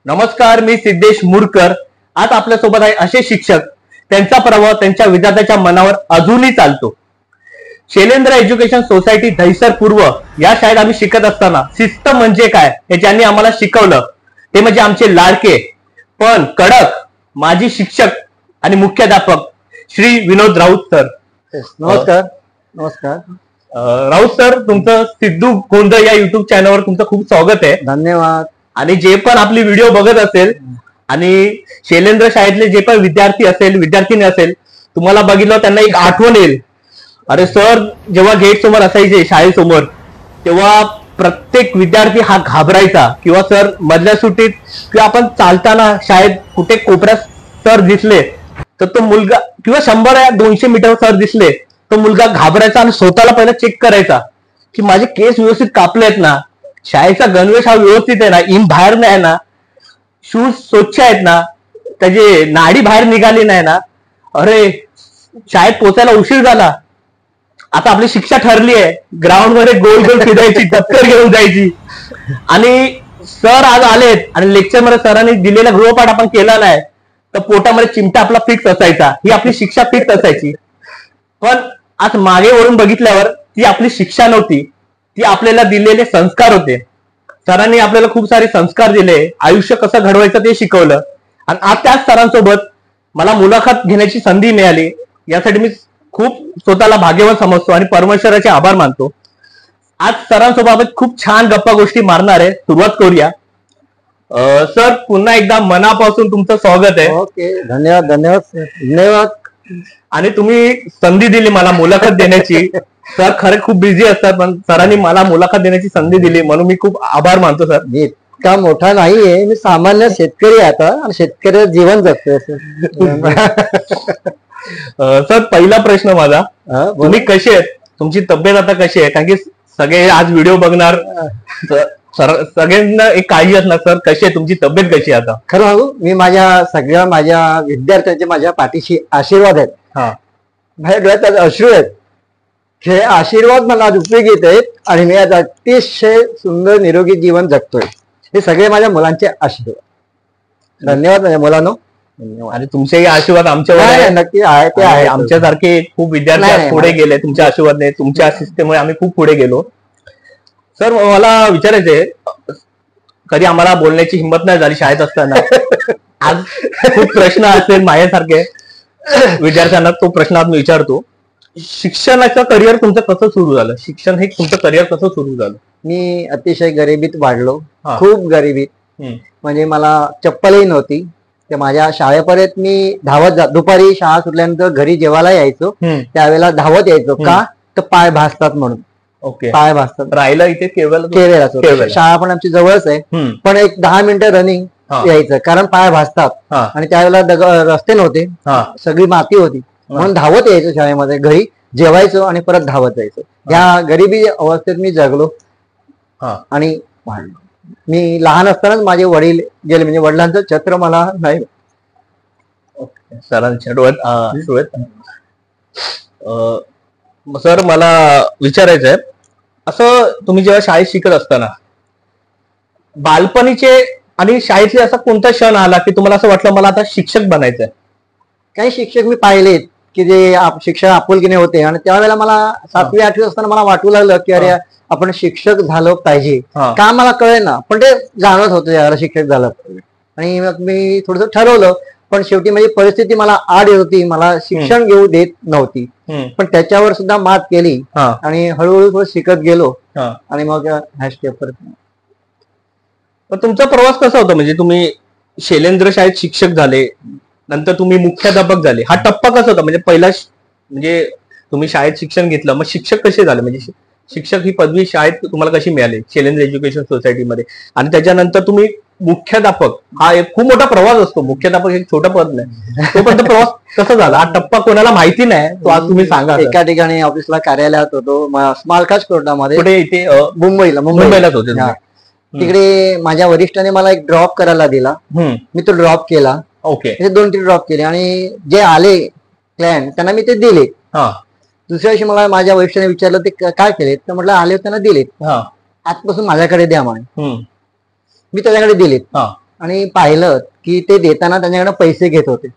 नमस्कार, मी सिद्धेश मुरकर। आज आपल्यासोबत आहे असे शिक्षक, त्यांचा प्रभाव त्यांच्या विद्यार्थ्यांच्या मनावर अजूनही चालतो। शैलेंद्र एज्युकेशन सोसायटी दहिसर पूर्व या शाळेत आम्ही शिकत असताना शिस्त म्हणजे काय हे ज्यांनी आम्हाला शिकवलं ते म्हणजे आमचे लाडके पण कडक माजी शिक्षक आणि मुख्याध्यापक श्री विनोद राऊत सर। नमस्कार। नमस्कार राऊत सर, तुमचं सिद्धू गोंधळ या युट्यूब चॅनलवर तुमचं खूप स्वागत आहे। धन्यवाद। आणि जे पण आपली व्हिडिओ बघत असेल आणि शैलेंद्र शाळेतले जे पण विद्यार्थी असेल विद्यार्थिनी असेल, तुम्हाला बघितलं त्यांना एक आठवण येईल, अरे सर जेव्हा गेट समोर असायचे शाळेसमोर तेव्हा प्रत्येक विद्यार्थी हा घाबरायचा, किंवा सर मधल्या सुट्टीत किंवा आपण चालताना शाळेत कुठे कोपऱ्यात सर दिसले तर तो मुलगा, किंवा 100 या 200 मीटर सर दिसले तो मुलगा घाबरायचा आणि स्वतःला पहिला चेक करायचा की माझे केस व्यवस्थित कापलेत ना, शाळेचा गणवेश हा व्यवस्थित आहे ना, इन बाहेर नाही ना, शूज स्वच्छ आहेत ना, त्याची नाडी बाहेर निघाली नाही ना, अरे शाळेत पोचायला उशीर झाला, आता आपली शिक्षा ठरली आहे, ग्राउंड मध्ये गोल गोल फिरायची, दप्तर घेऊन जायची। आणि सर आज आलेत आणि लेक्चर मध्ये सरांनी दिलेला गृहपाठ आपण केला नाही तर पोटामध्ये चिमटा आपला फिक्स असायचा, ही आपली शिक्षा फिक्स असायची। पण आज मागे वळून बघितल्यावर ती आपली शिक्षा नव्हती, ती आपल्याला दिलेले संस्कार होते। सरांनी आपल्याला खूप सारे संस्कार दिले, आयुष्य कसं घडवायचं ते शिकवलं। आणि आज त्याच सरांसोबत मला मुलाखत घेण्याची संधी मिळाली, यासाठी मी खूप स्वतःला भाग्यवान समजतो आणि परमेश्वराचे आभार मानतो। आज सरांसोबत खूप छान गप्पा गोष्टी मारणार आहे, सुरुवात करूया। सर, पुन्हा एकदा मनापासून तुमचं स्वागत आहे। ओके, धन्यवाद धन्यवाद धन्यवाद। आणि तुम्ही संधी दिली मला मुलाखत देण्याची। सर खरे खूप बिझी असतात, पण सरांनी मला मुलाखत देण्याची संधी दिली म्हणून मी खूप आभार मानतो सर। मी इतका मोठा नाहीये, मी सामान्य शेतकरी आहे आता आणि शेतकऱ्याचं जीवन जगतोय। सर, पहिला प्रश्न माझा, तुम्ही कसे आहेत, तुमची तब्येत आता कशी आहे? कारण की सगळे आज व्हिडिओ बघणार, सगळ्यांना एक काळजी असणार, सर कशी आहे तुमची तब्येत, कशी आहे आता? खरं सांगू, मी माझ्या विद्यार्थ्यांचे माझ्या पाठीशी आशीर्वाद आहेत, माझ्या डोळ्यात अश्रू आहेत। हे आशीर्वाद मला आज उपयोगी येत आहेत आणि मी आज अतिशय सुंदर निरोगी जीवन जगतोय। हे सगळे माझ्या मुलांचे आशीर्वाद। धन्यवाद माझ्या मुलांनो। आणि तुमचेही आशीर्वाद आमच्यावर नक्की आहे, ते आहे। आमच्यासारखे खूप विद्यार्थी पुढे गेले तुमच्या आशीर्वादाने, तुमच्या शिस्तीमुळे आम्ही खूप पुढे गेलो। सर, मला विचारायचंय, कधी आम्हाला बोलण्याची हिंमत नाही झाली शाळेत असताना, आज खूप प्रश्न असेल माझ्यासारखे विद्यार्थ्यांना, तो प्रश्न आज मी विचारतो। शिक्षणाचं करिअर तुमचं कसं सुरू झालं? शिक्षण हे तुमचं करिअर कसं सुरू झालं? मी अतिशय गरिबीत वाढलो, खूप गरिबीत, म्हणजे मला चप्पलही नव्हती। तर माझ्या शाळेपर्यंत मी धावत दुपारी शाळा सुटल्यानंतर घरी जेवायला यायचो, त्यावेळेला धावत यायचो, का तर पाय भासतात म्हणून। ओके, पाय भासतात। राहिला इथे केवेला, शाळा पण आमची जवळच आहे, पण एक 10 मिनिटं रनिंग यायचं, कारण पाय भासतात। आणि त्यावेळेला रस्ते नव्हते, सगळी माती होती, म्हणून धावत यायचो शाळेमध्ये, घरी जेवायचो आणि परत धावत जायचो। या गरिबी अवस्थेत मी जगलो आणि वाढलो। मी लहान असतानाच माझे वडील गेले, म्हणजे वडिलांचं छत्र मला नाही। सरांच्या डोळ्यात सर, मला विचारायचंय, असं तुम्ही जेव्हा शाळेत शिकत असताना बालपणीचे आणि शाळेतले असा कोणता क्षण आला की तुम्हाला असं वाटलं मला आता शिक्षक बनायचंय? काही शिक्षक मी पाहिलेत की जे शिक्षक आपुलकीने होते, आणि त्यावेळेला मला 7वी 8वी असताना मला वाटू लागलं की अरे आपण शिक्षक झालं पाहिजे, का मला कळे ना, पण ते जाणवत होतं याला शिक्षक झालं। आणि मग मी थोडंसं ठरवलं, पण शेवटी माझी परिस्थिती मला आड येत होती, मला शिक्षण घेऊ देत नव्हती, पण त्याच्यावर सुद्धा मात केली आणि हळूहळू शिकत गेलो आणि मग ह्या स्टेपवर। तुमचा प्रवास कसा होता? म्हणजे तुम्ही शैलेंद्र शाळेत शिक्षक झाले, नंतर तुम्ही मुख्याध्यापक झाले, हा टप्पा कसा होता? म्हणजे पहिला, म्हणजे तुम्ही शाळेत शिक्षण घेतलं, मग शिक्षक कसे झाले? म्हणजे शिक्षक ही पदवी शाळेत तुम्हाला कशी मिळाली शैलेंद्र एज्युकेशन सोसायटीमध्ये? आणि त्याच्यानंतर तुम्ही मुख्याध्यापक, हा एक खूप मोठा प्रवास असतो, मुख्याध्यापक एक छोटा पद नाही, तो पण प्रवास कसा झाला? हा टप्पा कोणाला माहिती नाही, तो आज तुम्ही सांगा। एका ठिकाणी ऑफिसला कार्यालयात होतो, स्मारकाश कोर्टामध्ये, कुठे? इथे मुंबईलाच होते। तिकडे माझ्या वरिष्ठाने मला एक ड्रॉप करायला दिला, मी तो ड्रॉप केला। ओके, 2-3 ड्रॉप केले आणि जे आले क्लायंट त्यांना मी ते दिले। दुसऱ्या दिवशी मला माझ्या वरिष्ठाने विचारलं ते काय केलेत, तर म्हटलं आले त्यांना दिलेत, आजपासून माझ्याकडे द्या म्हणे। मी त्याच्याकडे दिलेत, आणि पाहिलं की ते देताना त्यांच्याकडे पैसे घेत होते.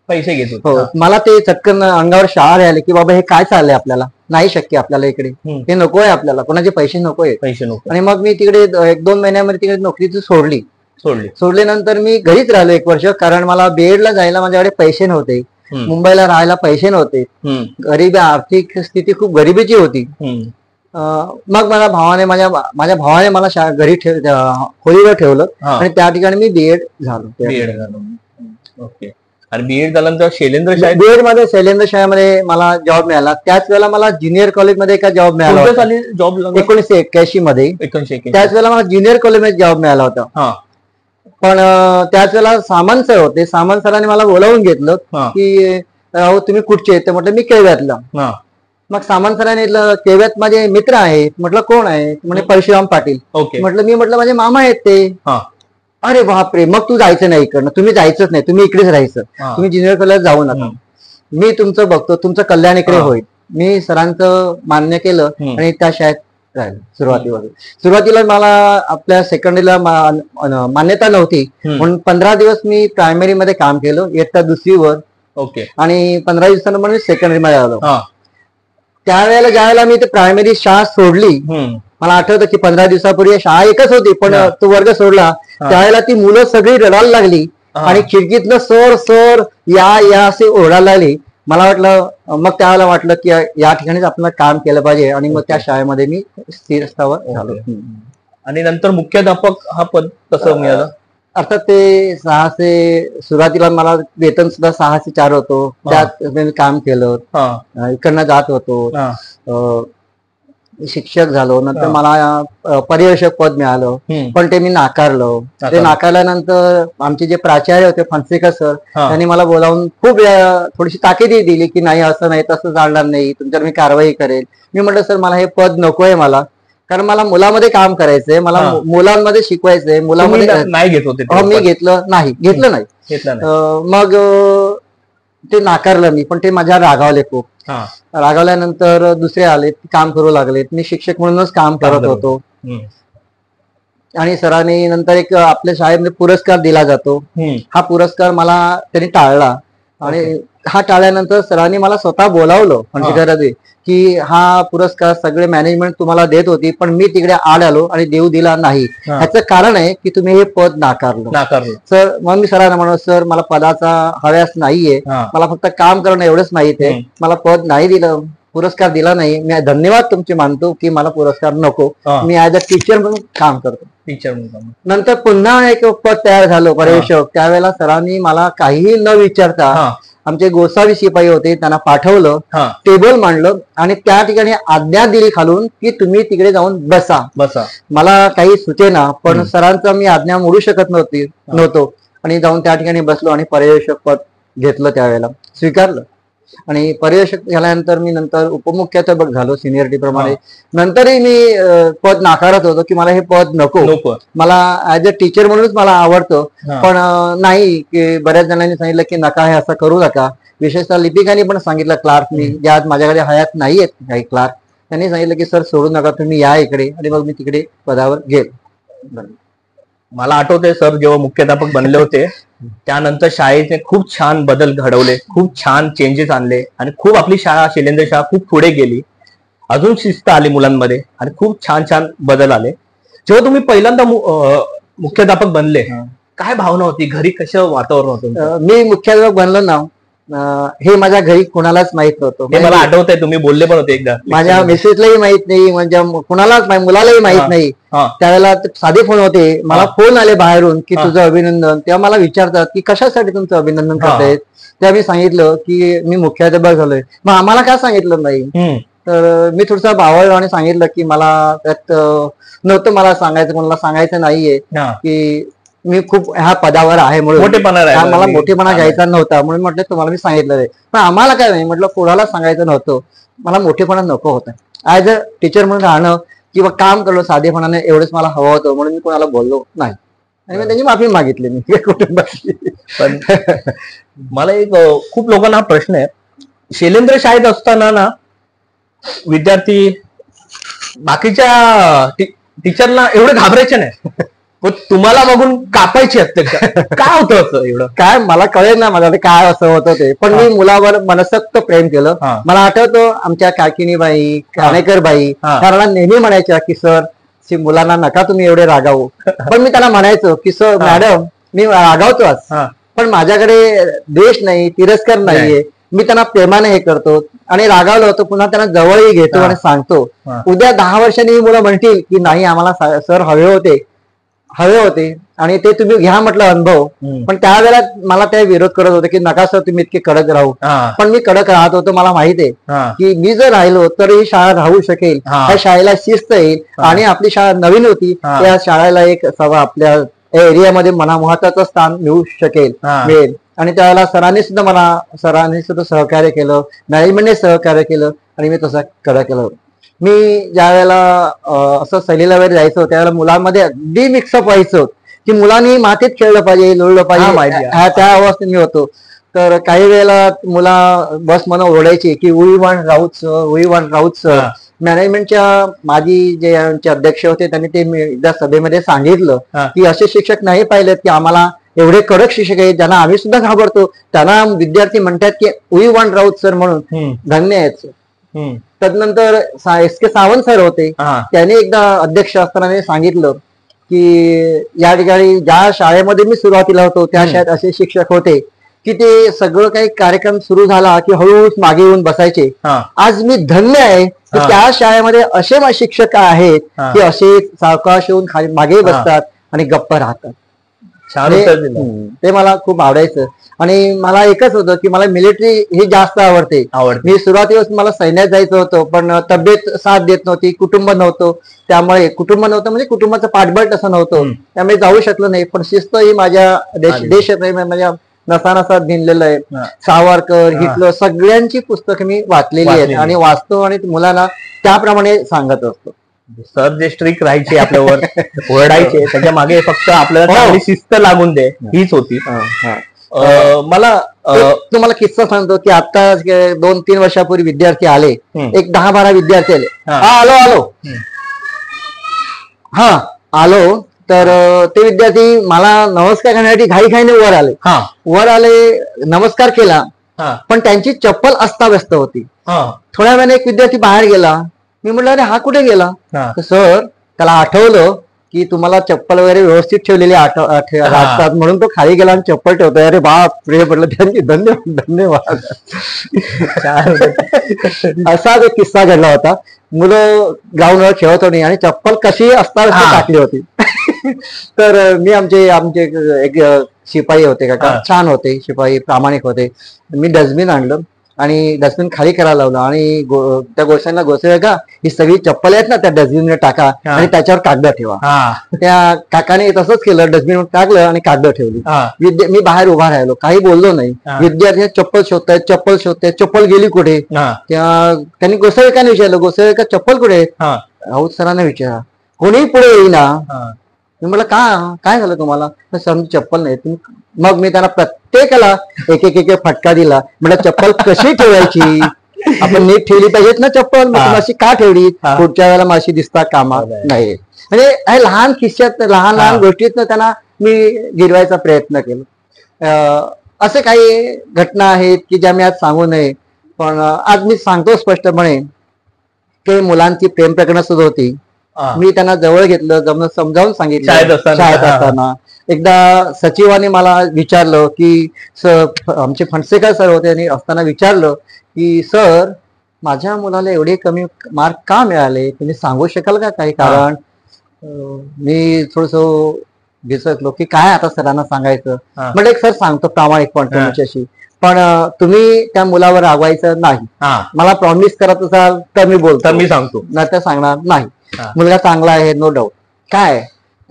पैसे घेत होते. हो, मला ते चटकन अंगावर शहारे आले की बाबा हे काय चाललंय, आपल्याला नाही शक्य, आपल्याला इकडे हे नकोय, आपल्याला कोणाचे पैसे नकोय. आणि मग मी तिकडे 1-2 महिन्यामध्ये तिकडे नोकरी सोडल्यानंतर मी घरीच राहिलो 1 वर्ष, कारण मला बीएड ला जायला माझ्याकडे पैसे नव्हते, मुंबईला राहायला पैसे नव्हते, गरीबी, आर्थिक स्थिती खूप गरिबीची होती. मग माझ्या भावाने मला घरी खोलीवर ठेवलं आणि त्या ठिकाणी मी बीएड झालो. ओके. आणि बीएड झाल्यानंतर बीएड मध्ये शैलेंद्र शाळेमध्ये मला जॉब मिळाला. त्याच वेळेला मला ज्युनियर कॉलेजमध्ये एका जॉब मिळाला होता. जॉब 1981 मध्ये. त्याच वेळेला मला ज्युनियर कॉलेजमध्ये जॉब मिळाला होता. पण त्याच वेळेला सामंत सर होते. सामंत सरांनी मला बोलावून घेतलं की तुम्ही कुठचे? ते म्हटलं मी केव्यातला. मग सामंत सरांनी केव्यात माझे मित्र आहेत. म्हटलं कोण आहे? म्हणजे परशुराम पाटील. म्हटलं माझे मामा आहेत ते. अरे बापरे, मग तू जायचं नाही इकडनं, तुम्ही जायचंच नाही, तुम्ही इकडेच राहायचं, तुम्ही ज्युनियर कॉलेज जाऊ नका, मी तुमचं बघतो, तुमचं कल्याण इकडे होईल. मी सरांचं मान्य केलं आणि त्या शाळेत राहिलो. सुरुवातीला मला आपल्या सेकंडरीला मान्यता नव्हती, म्हणून 15 दिवस मी प्रायमरी मध्ये काम केलं, इयत्ता 2री ओके. आणि 15 दिवसांनी मी सेकंडरी मध्ये आलो. त्यावेळेला ज्यावेळेला मी ते प्रायमरी शाळा सोडली, मला आठवतं की 15 दिवसापूर्वी शाळा एकच होती, पण तो वर्ग सोडला त्यावेळेला ती मुलं सगळी रडायला लागली आणि खिडकीतलं सर या असे ओरडायला लागली. मला वाटलं, मग त्यावेळेला वाटलं की या ठिकाणीच आपल्याला काम केलं पाहिजे आणि मग त्या शाळेमध्ये मी स्थिरस्थावर झालो. आणि नंतर मुख्याध्यापक हा पद कसं मिळालं? अर्थात ते 600 सुरुवातीला मला वेतन सुद्धा 604 होतो, त्यात मी काम केलं, इकडनं जात होतो, शिक्षक झालो. नंतर मला पर्यवेक्षक पद मिळालं, पण ते मी नाकारलं. ते नाकारल्यानंतर आमचे जे प्राचार्य होते फणसेकर सर, त्यांनी मला बोलावून खूप थोडीशी ताकीद दिली की नाही, असं नाही, तसं चालणार नाही, तुमच्यावर मी कारवाई करेल. मी म्हटलं सर मला हे पद नकोय मला, कारण मला मुलामध्ये काम करायचंय, मला मुलांमध्ये शिकवायचंय. मुलांमध्ये नाही घेत होते, मी घेतलं नाही. मग ते नाकारलं मी, पण ते माझ्या रागावले खूप. रागावल्यानंतर दुसरे आले, काम करू लागले. मी शिक्षक म्हणूनच काम करत होतो. आणि सरांनी नंतर एक आपल्या शाळेमध्ये पुरस्कार दिला जातो, हा पुरस्कार मला त्यांनी टाळला. आणि हा टाळल्यानंतर सरांनी मला स्वतः बोलावलं म्हणजे की हा पुरस्कार सगळे मॅनेजमेंट तुम्हाला देत होती, पण मी तिकडे आड आलो आणि देऊ दिला नाही. ह्याचं कारण आहे की तुम्ही हे पद नाकारलं. सर, मग मी सरांना म्हणलो, सर मला पदाचा हव्यास नाहीये, मला फक्त काम करणं एवढंच माहित आहे, मला पद नाही दिलं, पुरस्कार दिला नाही, मी धन्यवाद तुमचे मानतो की मला पुरस्कार नको, मी ऍज अ टीचर म्हणून काम करतो. नंतर पुन्हा एक पद तयार झालं पर्यवेक्षक. त्यावेळेला सरांनी मला काहीही न विचारता आमचे गोसावी शिपाई होते, त्यांना पाठवलं, टेबल मांडलं आणि त्या ठिकाणी आज्ञा दिली खालून की तुम्ही तिकडे जाऊन बसा. मला काही सुचेना, पण सरांचा मी आज्ञा मोडू शकत नव्हतो आणि जाऊन त्या ठिकाणी बसलो आणि पर्यवेक्षक पद घेतलं, त्यावेळेला स्वीकारलं. आणि पर्यवेक्षक झाल्यानंतर मी नंतर उपमुख्याध्यापक झालो सिनियरिटी प्रमाणे. नंतरही मी पद नाकारत होतो की मला हे पद नको, मला ऍज अ टीचर म्हणूनच मला आवडतं. पण नाही, की बऱ्याच जणांनी सांगितलं की नका, हे असं करू नका. विशेषतः लिपिकांनी पण सांगितलं, क्लार्कनी, ज्या आज माझ्याकडे हयात नाही आहेत काही क्लार्क, त्यांनी सांगितलं की सर सोडू नका, तुम्ही या इकडे. आणि मग मी तिकडे पदावर गेलो. मला आठवतंय सर जेव्हा मुख्याध्यापक बनले होते त्यानंतर शाळेने खूप छान बदल घडवले, खूप छान चेंजेस आणले आणि खूप आपली शाळा, शैलेंद्र शाळा खूप पुढे गेली. अजून शिस्त आली मुलांमध्ये आणि खूप छान छान बदल आले. जेव्हा तुम्ही पहिल्यांदा मुख्याध्यापक बनले, काय भावना होती घरी, कसं वातावरण होतं? मी मुख्याध्यापक बनलो ना, हे माझ्या घरी कोणालाच माहित नव्हतं. मला आठवत आहे, तुम्ही बोलले पण होते एकदा. माझ्या मिसेसलाही माहित नाही, म्हणजे कुणालाच मुलालाही माहित नाही. त्यावेळेला साधे फोन होते, मला फोन आले बाहेरून की तुझं अभिनंदन. तेव्हा मला विचारतात की कशासाठी तुमचं अभिनंदन करतायत. तेव्हा मी सांगितलं की मी मुख्याध्यापक झालोय. मग आम्हाला काय सांगितलं नाही, तर मी थोडसा बावळल्याने सांगितलं की मला त्यात नव्हतं, मला सांगायचं, कोणाला सांगायचं नाहीये की मी खूप ह्या पदावर आहे म्हणून, मला मोठेपणा घ्यायचा नव्हता म्हणून म्हटलं तुम्हाला मी सांगितलं नाही. पण आम्हाला काय नाही, म्हटलं कोणाला सांगायचं नव्हतं, मला मोठेपणा नको होता. ऍज अ टीचर म्हणून राहणं किंवा काम करणं साधेपणाने एवढंच मला हवं होतं, म्हणून मी कोणाला बोललो नाही आणि त्यांची माफी मागितली मी कुटुंबाची. पण मला एक खूप लोकांना हा प्रश्न आहे, शैलेंद्र शाळेत असताना ना विद्यार्थी बाकीच्या टीचरला एवढे घाबरायचे नाही, पण तुम्हाला बघून कापायची अत्यक्ष काय होतं असं एवढं? काय मला कळेल ना मला काय असं होतं ते, पण मी मुलावर मनसक्त प्रेम केलं. मला आठवतो आमच्या काकिनीबाई, काणेकरबाई मला नेहमी म्हणायच्या की सर मुलांना नका तुम्ही एवढे रागावू. पण मी त्यांना म्हणायचो की सर मॅडम मी रागावतोच, पण माझ्याकडे द्वेष नाही, तिरस्कार नाहीये, मी त्यांना प्रेमाने हे करतो आणि रागावलं होतं पुन्हा त्यांना जवळही घेतो आणि सांगतो. उद्या 10 वर्षांनी ही मुलं म्हणतील की नाही आम्हाला सर हवे होते आणि ते तुम्ही घ्या म्हटलं अनुभव. पण त्यावेळेला मला ते विरोध करत होते की नका सर तुम्ही इतके कडक राहू. पण मी कडक राहत होतो. मला माहिती आहे की मी जर राहिलो तर ही शाळा राहू शकेल, त्या शाळेला शिस्त येईल आणि आपली शाळा नवीन होती त्या शाळेला एक आपल्या एरियामध्ये महत्वाचं स्थान मिळू मिळेल. आणि त्यावेळेला सरांनी सुद्धा सहकार्य केलं, मॅनेजमेंटने सहकार्य केलं आणि मी तसं केलं. मी ज्या वेळेला असं सहलीला वगैरे जायचो त्यावेळेला मुलांमध्ये अगदी मिक्सअप व्हायचं की मुलांनी मातीत खेळलं पाहिजे, लोळलं पाहिजे, त्या अवस्थेत मी होतो. तर काही वेळेला मुला बस मला ओरडायची की वी वॉन्ट राऊत सर. मॅनेजमेंटच्या माझी जे आमचे अध्यक्ष होते त्यांनी ते एकदा सभेमध्ये सांगितलं की असे शिक्षक नाही पाहिलेत की आम्हाला एवढे कडक शिक्षक आहेत ज्यांना आम्ही सुद्धा घाबरतो, त्यांना विद्यार्थी म्हणतात की वी वॉन्ट राऊत सर म्हणून. धन्य आहेत. तदनंतर SK सावंत सर होते, त्यांनी एकदा अध्यक्ष असताना सांगितलं की या ठिकाणी ज्या शाळेमध्ये मी सुरुवातीला होतो त्या शाळेत असे शिक्षक होते की ते सगळं काही कार्यक्रम सुरू झाला की हळूहळू मागे येऊन बसायचे. आज मी धन्य आहे की त्या शाळेमध्ये असे शिक्षक आहेत की असे सावकाश येऊन खाली मागे बसतात आणि गप्प राहतात. ते मला खूप आवडायचं. आणि मला एकच होतं की मला मिलिटरी हे जास्त आवडते. मी सुरुवातीपासून मला सैन्यात जायचं होतं पण तब्येत साथ देत नव्हती, कुटुंब नव्हतं, त्यामुळे कुटुंब नव्हतं म्हणजे कुटुंबाचं पाठबळ तसं नव्हतं, त्यामुळे जाऊ शकलो नाही. पण शिस्त ही माझ्या देशप्रेम माझ्या नसानसात भिनलेलं आहे. सावरकर, हिटलर सगळ्यांची पुस्तकं मी वाचलेली आहेत आणि वाचतो आणि मुलांना त्याप्रमाणे सांगत असतो. सर जे स्ट्रिक्ट राहायचे आपल्यावर ओरडायचे त्याच्या मागे फक्त आपल्याला शिस्त लागून दे हीच होती. मला तुम्हाला किस्सा सांगतो की आता 2-3 वर्षापूर्वी विद्यार्थी आले, एक 10-12 विद्यार्थी आले. आलो तर ते विद्यार्थी मला नमस्कार करण्यासाठी घाईघाईने वर आले, नमस्कार केला, पण त्यांची चप्पल अस्ताव्यस्त होती. थोड्या वेळाने एक विद्यार्थी बाहेर गेला. मी म्हटलं अरे हा कुठे गेला? सर त्याला आठवलं की तुम्हाला चप्पल वगैरे व्यवस्थित ठेवलेली असतात म्हणून तो खाली गेला आणि चप्पल ठेवतोय. अरे बाप रे म्हटलं त्यांची धन्यवाद. असा एक किस्सा घडला होता. मुलं ग्राउंडवर खेळत होती आणि चप्पल कशी असतात टाकली होती. तर मी आमचे एक शिपाई होते काका, छान होते शिपाई, प्रामाणिक होते. मी डस्टबिन आणलं आणि डस्टबिन खाली करायला लावलं आणि त्या गोष्टींना गोष्टी का ही सगळी चप्पल आहेत ना त्या डस्टबिन टाका आणि त्याच्यावर कागद ठेवा. त्या काकाने तसंच केलं, डस्टबिन टाकलं आणि कागद ठेवली. मी बाहेर उभा राहिलो, काही बोललो नाही. विद्यार्थी चप्पल शोधतायत, चप्पल गेली कुठे? त्यांनी गोसाळेकाने विचारलं, गोसाळेका चप्पल कुठे? राऊत सरांना विचारा, कोणी पुढे येईना. मी म्हटलं काय झालं तुम्हाला? सर चप्पल नाही. मग मी त्यांना प्रत्येकाला एक फटका दिला. म्हटलं चप्पल कशी ठेवायची, आपण नीट ठेवली पाहिजेत ना चप्पल, अशी का ठेवली, पुढच्या वेळेला माशी दिसता कामा नाही. म्हणजे लहान खिश्यात लहान गोष्टीत त्यांना मी गिरवायचा प्रयत्न केला. असे काही घटना आहेत की ज्या मी आज सांगू नये, पण आज मी सांगतो स्पष्टपणे की मुलांची प्रेम प्रकरणं सुद्धा होती. मी त्यांना जवळ घेतलं, समजावून सांगितलं. शाळेत असताना एकदा सचिवाने मला विचारलं की आमचे फणसेकर सर होते आणि असताना विचारलं की सर माझ्या मुलाला एवढे कमी मार्क का मिळाले, तुम्ही सांगू शकाल का काही कारण? मी थोडस विसरलो की काय आता सरांना सांगायचं. म्हणजे सर सांगतो प्रामाणिकपण तुमच्याशी, पण तुम्ही त्या मुलावर रागवायचं नाही. मला प्रॉमिस करत असाल तर मी बोलतो, मी सांगतो, नाही तर सांगणार नाही. मुलगा चांगला आहे, नो डाऊट. काय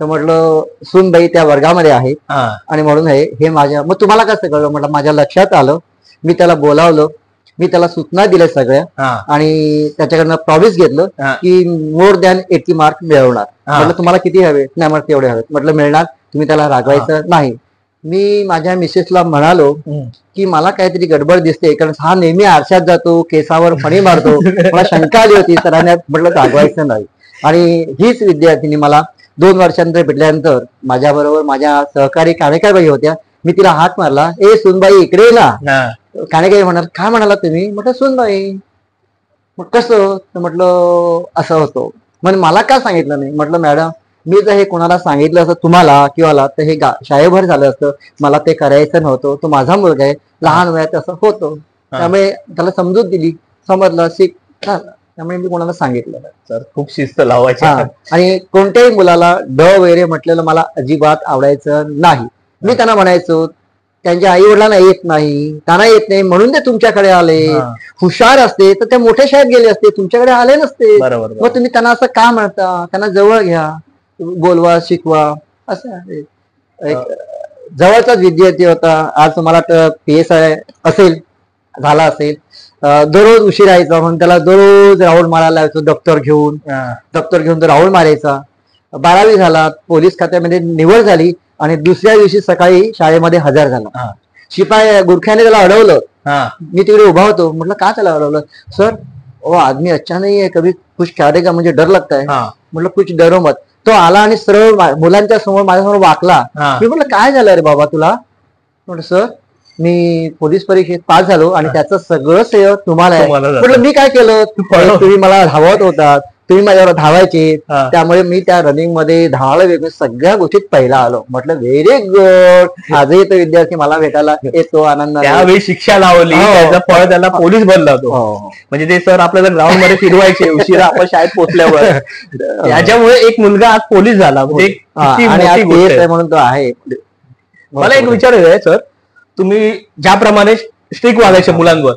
तर म्हटलं सूनबाई त्या वर्गामध्ये आहे आणि म्हणून हे माझ्या, मग तुम्हाला कसं कळलं? म्हटलं माझ्या लक्षात आलं, मी त्याला बोलावलं, मी त्याला सूचना दिल्या सगळ्या आणि त्याच्याकडनं प्रॉमिस घेतलं की मोर दॅन 80 मार्क मिळवणार. म्हटलं तुम्हाला किती हवे? नाही मला तेवढे हवेत. म्हटलं मिळणार, तुम्ही त्याला रागवायचं नाही. मी माझ्या मिसेसला म्हणालो की मला काहीतरी गडबड दिसते, कारण हा नेहमी आरशात जातो, केसावर फणी मारतो, मला शंका आली होती. सरांनी म्हटलं रागवायचं नाही. आणि हीच विद्यार्थिनी मला 2 वर्षांनंतर भेटल्यानंतर माझ्या बरोबर माझ्या सहकारी काणेकरबाई होत्या. मी तिला हाक मारला, ए सुनबाई इकडे ये ना. काणेकरबाई म्हणाल, काय म्हणाला तुम्ही? म्हटलं सुनबाई. मग कसं? म्हटलं असं होतं. म्हणजे मला का सांगितलं नाही? म्हटलं मॅडम, मी जर हे कोणाला सांगितलं असं तुम्हाला किंवा तर हे शाळेभर झालं असतं. मला ते करायचं नव्हतं. तो माझा मुलगा आहे, लहान वयात असं होतं. त्यामुळे त्याला समजूत दिली, समजलं, शिक झालं. त्यामुळे मी कोणाला सांगितलं सर. खूप शिस्त लावायची. आणि कोणत्याही मुलाला वगैरे म्हटलेलं मला अजिबात आवडायचं नाही. मी त्यांना म्हणायचो, त्यांच्या आई वडिलांना येत नाही, त्यांना येत नाही म्हणून ते तुमच्याकडे आले. हुशार असते तर ते मोठ्या शाळेत गेले असते, तुमच्याकडे आले नसते. मग तुम्ही त्यांना असं का म्हणता? त्यांना जवळ घ्या, बोलवा, शिकवा. असं आहे. एक जवळचाच विद्यार्थी होता. आज तुम्हाला PSI असेल, झाला असेल. दररोज उशीर यायचा म्हणून त्याला दररोज राऊंड मारायला लावायचो. दप्तर घेऊन तो राऊंड मारायचा. 12वी झाला, पोलीस खात्यामध्ये निवड झाली आणि दुसऱ्या दिवशी सकाळी शाळेमध्ये हजर झाला. शिपाई गुरख्याने त्याला अडवलं. मी तिकडे उभा होतो. म्हटलं का त्याला अडवलं? सर वो आदमी अच्छा नहीं है, कभी कुछ करेगा, मुझे डर लगता है. म्हटलं कुछ डरो मत. तो आला आणि सरळ मुलांच्या समोर माझ्यासमोर वाकला. मी म्हटलं काय झालं रे बाबा तुला? म्हटलं सर, मी पोलीस परीक्षेत पास झालो आणि त्याचं सगळं श्रेय तुम्हाला आहे. म्हटलं मी काय केलं? तुम्ही मला धावत होतात, तुम्ही माझ्यावर धावायचे, त्यामुळे मी त्या रनिंग मध्ये धावायला वेगळं सगळ्या गोष्टीत पहिला आलो. म्हटलं व्हेरी गुड. आजही तो विद्यार्थी मला भेटायला येतो आनंद. त्यावेळी शिक्षा लावली, त्याचा फळ त्याला पोलीस बनला तो. म्हणजे ते सर आपल्याला ग्राउंड मध्ये फिरवायचे उशिरा आपण शाळेत पोहोचल्यावर. त्याच्यामुळे एक मुलगा आज पोलीस झाला. म्हणून तो आहे. मला एक विचारायचं आहे सर, तुम्ही ज्याप्रमाणे स्ट्रिक्ट वागायचे मुलांवर,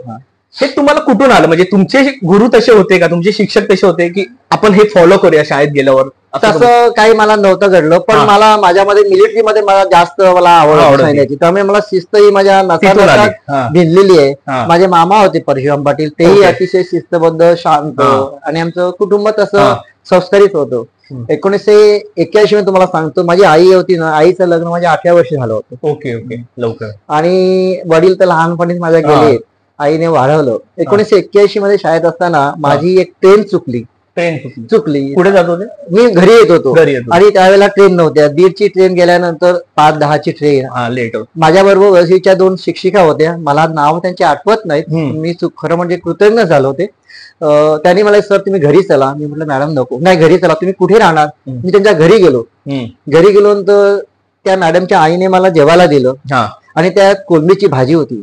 हे तुम्हाला कुठून आलं? म्हणजे तुमचे गुरु तसे होते का, तुमचे शिक्षक तसे होते की आपण हे फॉलो करूया शाळेत गेल्यावर? तसं काही मला नव्हतं घडलं, पण मला माझ्यामध्ये मिलिटरीमध्ये मला जास्त आवड सांगायची. त्यामुळे मला शिस्त ही माझ्या नसात भिनलेली आहे. माझे मामा होते परशुराम पाटील, तेही अतिशय शिस्तबद्ध, शांत आणि आमचं कुटुंब तसं संस्कारित होतं. 1981 मध्ये तुम्हाला सांगतो, माझी आई होती ना, आईचं लग्न माझ्या 8व्या वर्षी झालं होतं. ओके लवकर. आणि वडील तर लहानपणीच माझ्या गेले, आईने वाढवलं. 1981 मध्ये शाळेत असताना माझी एक ट्रेन चुकली. पुढे जात होते, मी घरी येत होतो आणि त्यावेळेला ट्रेन नव्हत्या. 1:30ची ट्रेन गेल्यानंतर 5:10ची ट्रेन. लेट होत. माझ्या बरोबर वर्षीच्या 2 शिक्षिका होत्या, मला नाव त्यांची आठवत नाहीत. मी खरं म्हणजे कृतज्ञ झालो होते. त्यांनी मला, सर तुम्ही घरी चला. मी म्हटलं मॅडम नको. नाही घरी चला. तुम्ही कुठे राहणार? मी त्यांच्या घरी गेलो. घरी गेलो तर त्या मॅडमच्या आईने मला जेवायला दिलं आणि त्यात कोलंबीची भाजी होती.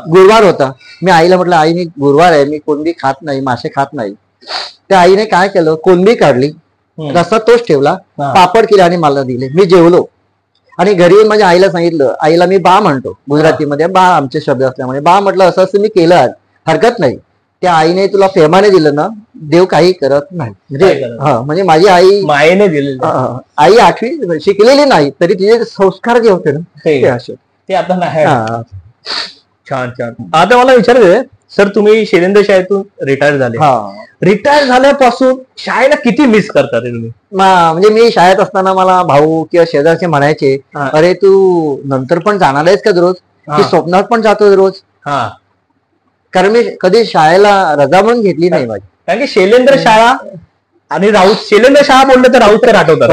गुरुवार होता. मी आईला म्हटलं, आई मी गुरुवार आहे, मी कोलंबी खात नाही, मासे खात नाही. त्या आईने काय केलं, कोलंबी काढली, रस्सा तोच ठेवला, पापड केले आणि मला दिले. मी जेवलो आणि घरी येऊन माझ्या आईला सांगितलं. आईला मी बा म्हणतो गुजरातीमध्ये, बा आमचे शब्द असल्यामुळे बा म्हटलं, असं असं मी केलं आज, हरकत नाही. त्या आईने तुला प्रेमाने दिलं ना, देव काही करत नाही. म्हणजे माझी आई मायेने दिलेलं. आई 8वी शिकलेली नाही तरी तिचे संस्कार जे होते ना ते असे ते आता नाही. छान. आता मला विचारायचं सर, तुम्ही शैलेंद्र शाळेतून रिटायर झाले. रिटायर झाल्यापासून शाळेला किती मिस करता रे तुम्ही? म्हणजे मी शाळेत असताना मला भाऊ किंवा शेजारचे म्हणायचे, अरे तू नंतर पण जाणार आहेस का रोज? की स्वप्नात पण जातो रोज? कारण मी कधी शाळेला रजा म्हणून घेतली नाही माझी. कारण की शैलेंद्र शाळा आणि राऊत, शैलेंद्र शाळा बोललं तर राऊत तर आठवतात.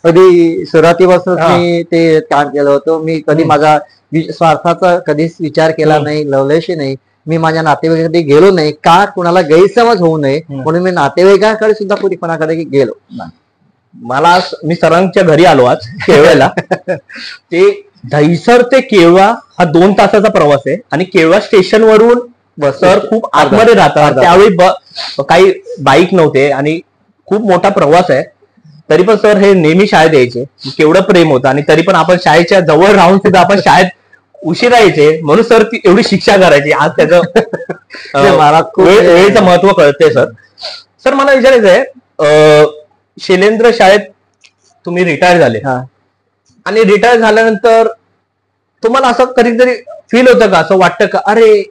कधी सुरुवातीपासून मी ते काम केलं होतं. मी कधी माझा स्वार्थाचा कधीच विचार केला नाही, लवलेशी नाही. मी माझ्या नातेवाईकांकडे गेलो नाही, का कुणाला गैरसमज होऊ नये म्हणून मी नातेवाईकांकडे सुद्धा कुणी कोणाकडे गेलो नाही. मला मी सरांच्या घरी आलो आज केवळला. ते दहिसर ते केवळा हा 2 तासाचा प्रवास आहे आणि केवळा स्टेशन वरून सर खूप आतमध्ये राहतात. त्यावेळी काही बाईक नव्हते आणि खूप मोठा प्रवास आहे. तरी पण सर हे नेहमी शाळेत यायचे. केवढं प्रेम होतं आणि तरी पण आपण शाळेच्या जवळ राहून सुद्धा आपण शाळेत उशीर यायचे म्हणून सर ती एवढी शिक्षा करायची. आज त्याचं मला वेळेचं महत्व कळते. सर मला विचारायचं आहे, शैलेंद्र शाळेत तुम्ही रिटायर झाले आणि रिटायर झाल्यानंतर तुम्हाला असं कधीतरी फील होतं का, असं वाटतं का अरे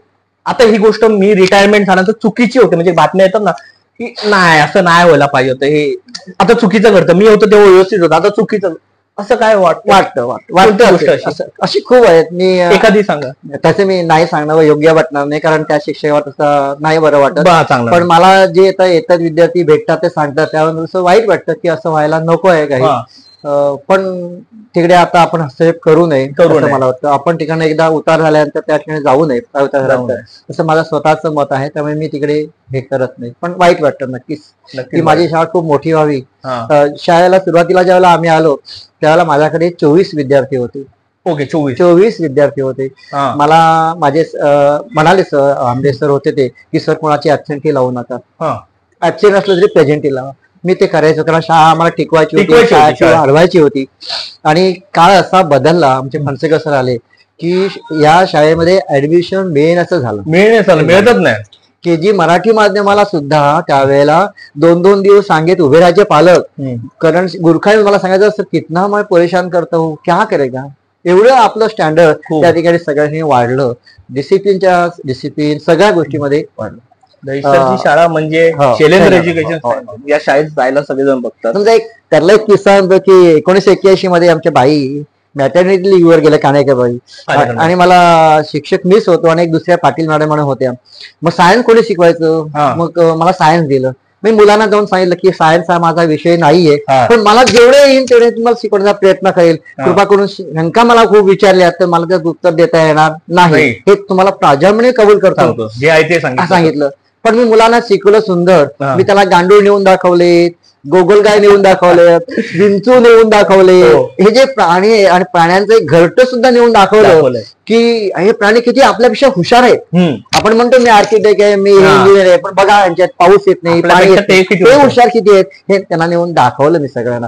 आता ही गोष्ट मी रिटायरमेंट झाल्यानंतर चुकीची होते? म्हणजे बातम्या येतात ना की नाही असं नाही व्हायला पाहिजे होतं, हे आता चुकीचं घडतं, मी होतो तेव्हा व्यवस्थित होतं, आता चुकीचं, असं काय वाटतं अशी खूप आहेत. मी एखादी सांगा. तसे मी नाही सांगणं योग्य वाटणार नाही, कारण त्या शिक्षकावर तसं नाही बरं वाटत. पण मला जे येतात विद्यार्थी भेटतात ते सांगतात त्यावर असं वाईट वाटतं की असं व्हायला नको आहे काही. पण तिकडे आता आपण हस्तक्षेप करू नये असं मला वाटतं. आपण ठिकाणी एकदा उतार झाल्यानंतर त्या ठिकाणी जाऊ नये असं माझं स्वतःचं मत आहे. त्यामुळे मी तिकडे हे करत नाही. पण वाईट वाटतं नक्कीच की माझी शाळा खूप मोठी व्हावी. शाळेला सुरुवातीला ज्यावेळेला आम्ही आलो त्यावेळेला माझ्याकडे 24 विद्यार्थी होते. ओके, 24 विद्यार्थी होते. मला माझे म्हणाले सर, आमचे सर होते ते की सर कोणाची ऍबसेंटी लावू नका, ऍबसेंट असलं तरी प्रेझेंटी लावा. मी ते करायचो कारण शाळा आम्हाला टिकवायची होती, वाढवायची होती. आणि काळ असा बदलला, आमचे फणसेकर सर आले की या शाळेमध्ये ऍडमिशन मिळतच नाही. KG मराठी माध्यमाला सुद्धा त्यावेळेला 2-2 दिवस सांगेत उभे राहायचे पालक. कारण गुरखाई मला सांगायचं असं कितना मैं परेशान करता हूं, क्या करेगा. एवढं आपलं स्टँडर्ड त्या ठिकाणी सगळ्यांनी वाढलं. डिसिप्लिन सगळ्या गोष्टीमध्ये वाढलं. दहिसरची शाळा म्हणजे शैलेंद्र एज्युकेशन, या शाळेत जायला सगळेजण बघतात. समजा त्यातला एक किस्सा की 1981 मध्ये आमच्या बाई मॅटर्निटी लिव्हवर गेल्या, कानेकर बाई. आणि मला शिक्षक मीच होतो आणि एक दुसऱ्या पाटील मॅडम म्हणून होत्या. मग सायन्स कोणी शिकवायचं, मग मला सायन्स दिलं. मी मुलांना जाऊन सांगितलं की सायन्स हा माझा विषय नाहीये, पण मला जेवढे येईल तेवढे तुम्हाला शिकवण्याचा प्रयत्न करेल. कृपा करून शंका मला खूप विचारल्या तर मला त्यात उत्तर देता येणार नाही, हे तुम्हाला प्राधान्याने कबूल करतो जे आहे ते सांगितलं. पण मी मुलांना शिकवलं सुंदर. मी त्याला गांडूळ नेऊन दाखवले, गोगलगाय नेऊन दाखवले, विंचू नेऊन दाखवले, हे जे प्राणी आहे आणि प्राण्यांचं एक घरटं सुद्धा नेऊन दाखवलं की हे प्राणी किती आपल्यापेक्षा हुशार आहेत. आपण म्हणतो मी आर्किटेक्ट आहे, मी इंजिनियर आहे, पण बघा यांच्यात पाऊस येत नाही, पाणी येत नाही, ते हुशार किती आहेत हे त्यांना नेऊन दाखवलं मी सगळ्यांना.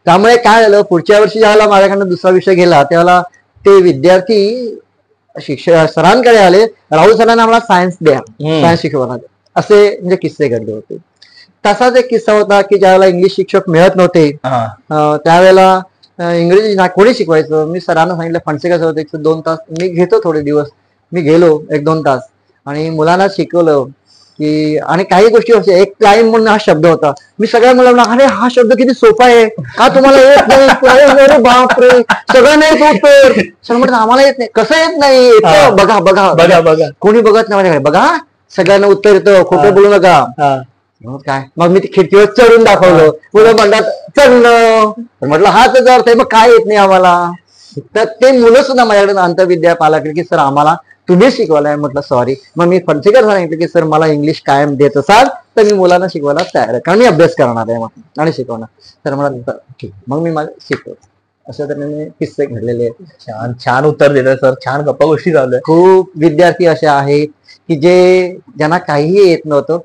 त्यामुळे काय झालं, पुढच्या वर्षी ज्यावेळेला माझ्याकडनं दुसरा विषय गेला त्यावेळेला ते विद्यार्थी शिक्षक सरांकडे आले, राहुल सरांना आम्हाला सायन्स द्या, सायन्स शिकवणार, असे म्हणजे किस्से घडले होते. तसाच एक किस्सा होता की ज्यावेळेला इंग्लिश शिक्षक मिळत नव्हते त्यावेळेला इंग्रजी कोणी शिकवायचं. मी सरांना सांगितलं, फणसेकर होते, 2 तास मी घेतो, थोडे दिवस मी गेलो 1-2 तास आणि मुलांना शिकवलं की. आणि काही गोष्टी होत्या, एक क्लाइंब म्हणून हा शब्द होता. मी सगळ्या मुलांना, अरे हा शब्द किती सोपा आहे, का तुम्हाला येत नाही, अरे बापरे सगळं नाही उत्तर. सर म्हणतात आम्हाला येत नाही. कसं येत नाही, बघा बघा बघा बघा, कोणी बघत नाही माझ्याकडे, बघा सगळ्यांना उत्तर येतं, खोटं बोलू नका. काय मग मी खिडकीवर चढून दाखवलं. मुलं म्हणतात चढणं, म्हटलं हाच अर्थ आहे, मग काय येत नाही आम्हाला. तर ते मुलं सुद्धा माझ्याकडे आंतरविद्या पालक की सर आम्हाला तुम्ही शिकवायला. म्हटलं सॉरी. मग मी फणसेकर सांगितलं की सर मला इंग्लिश कायम देत असाल तर मी मुलांना शिकवायला तयार आहे, कारण मी अभ्यास करणार आहे आणि शिकवणार. तर मला ठीक, मग मी माझं शिकतो. अशा तऱ्हेने किस्से घडलेले आहेत. छान छान उत्तर देतात सर, छान गप्पा गोष्टी चालू आहे. खूप विद्यार्थी असे आहेत की ज्यांना काहीही येत नव्हतं,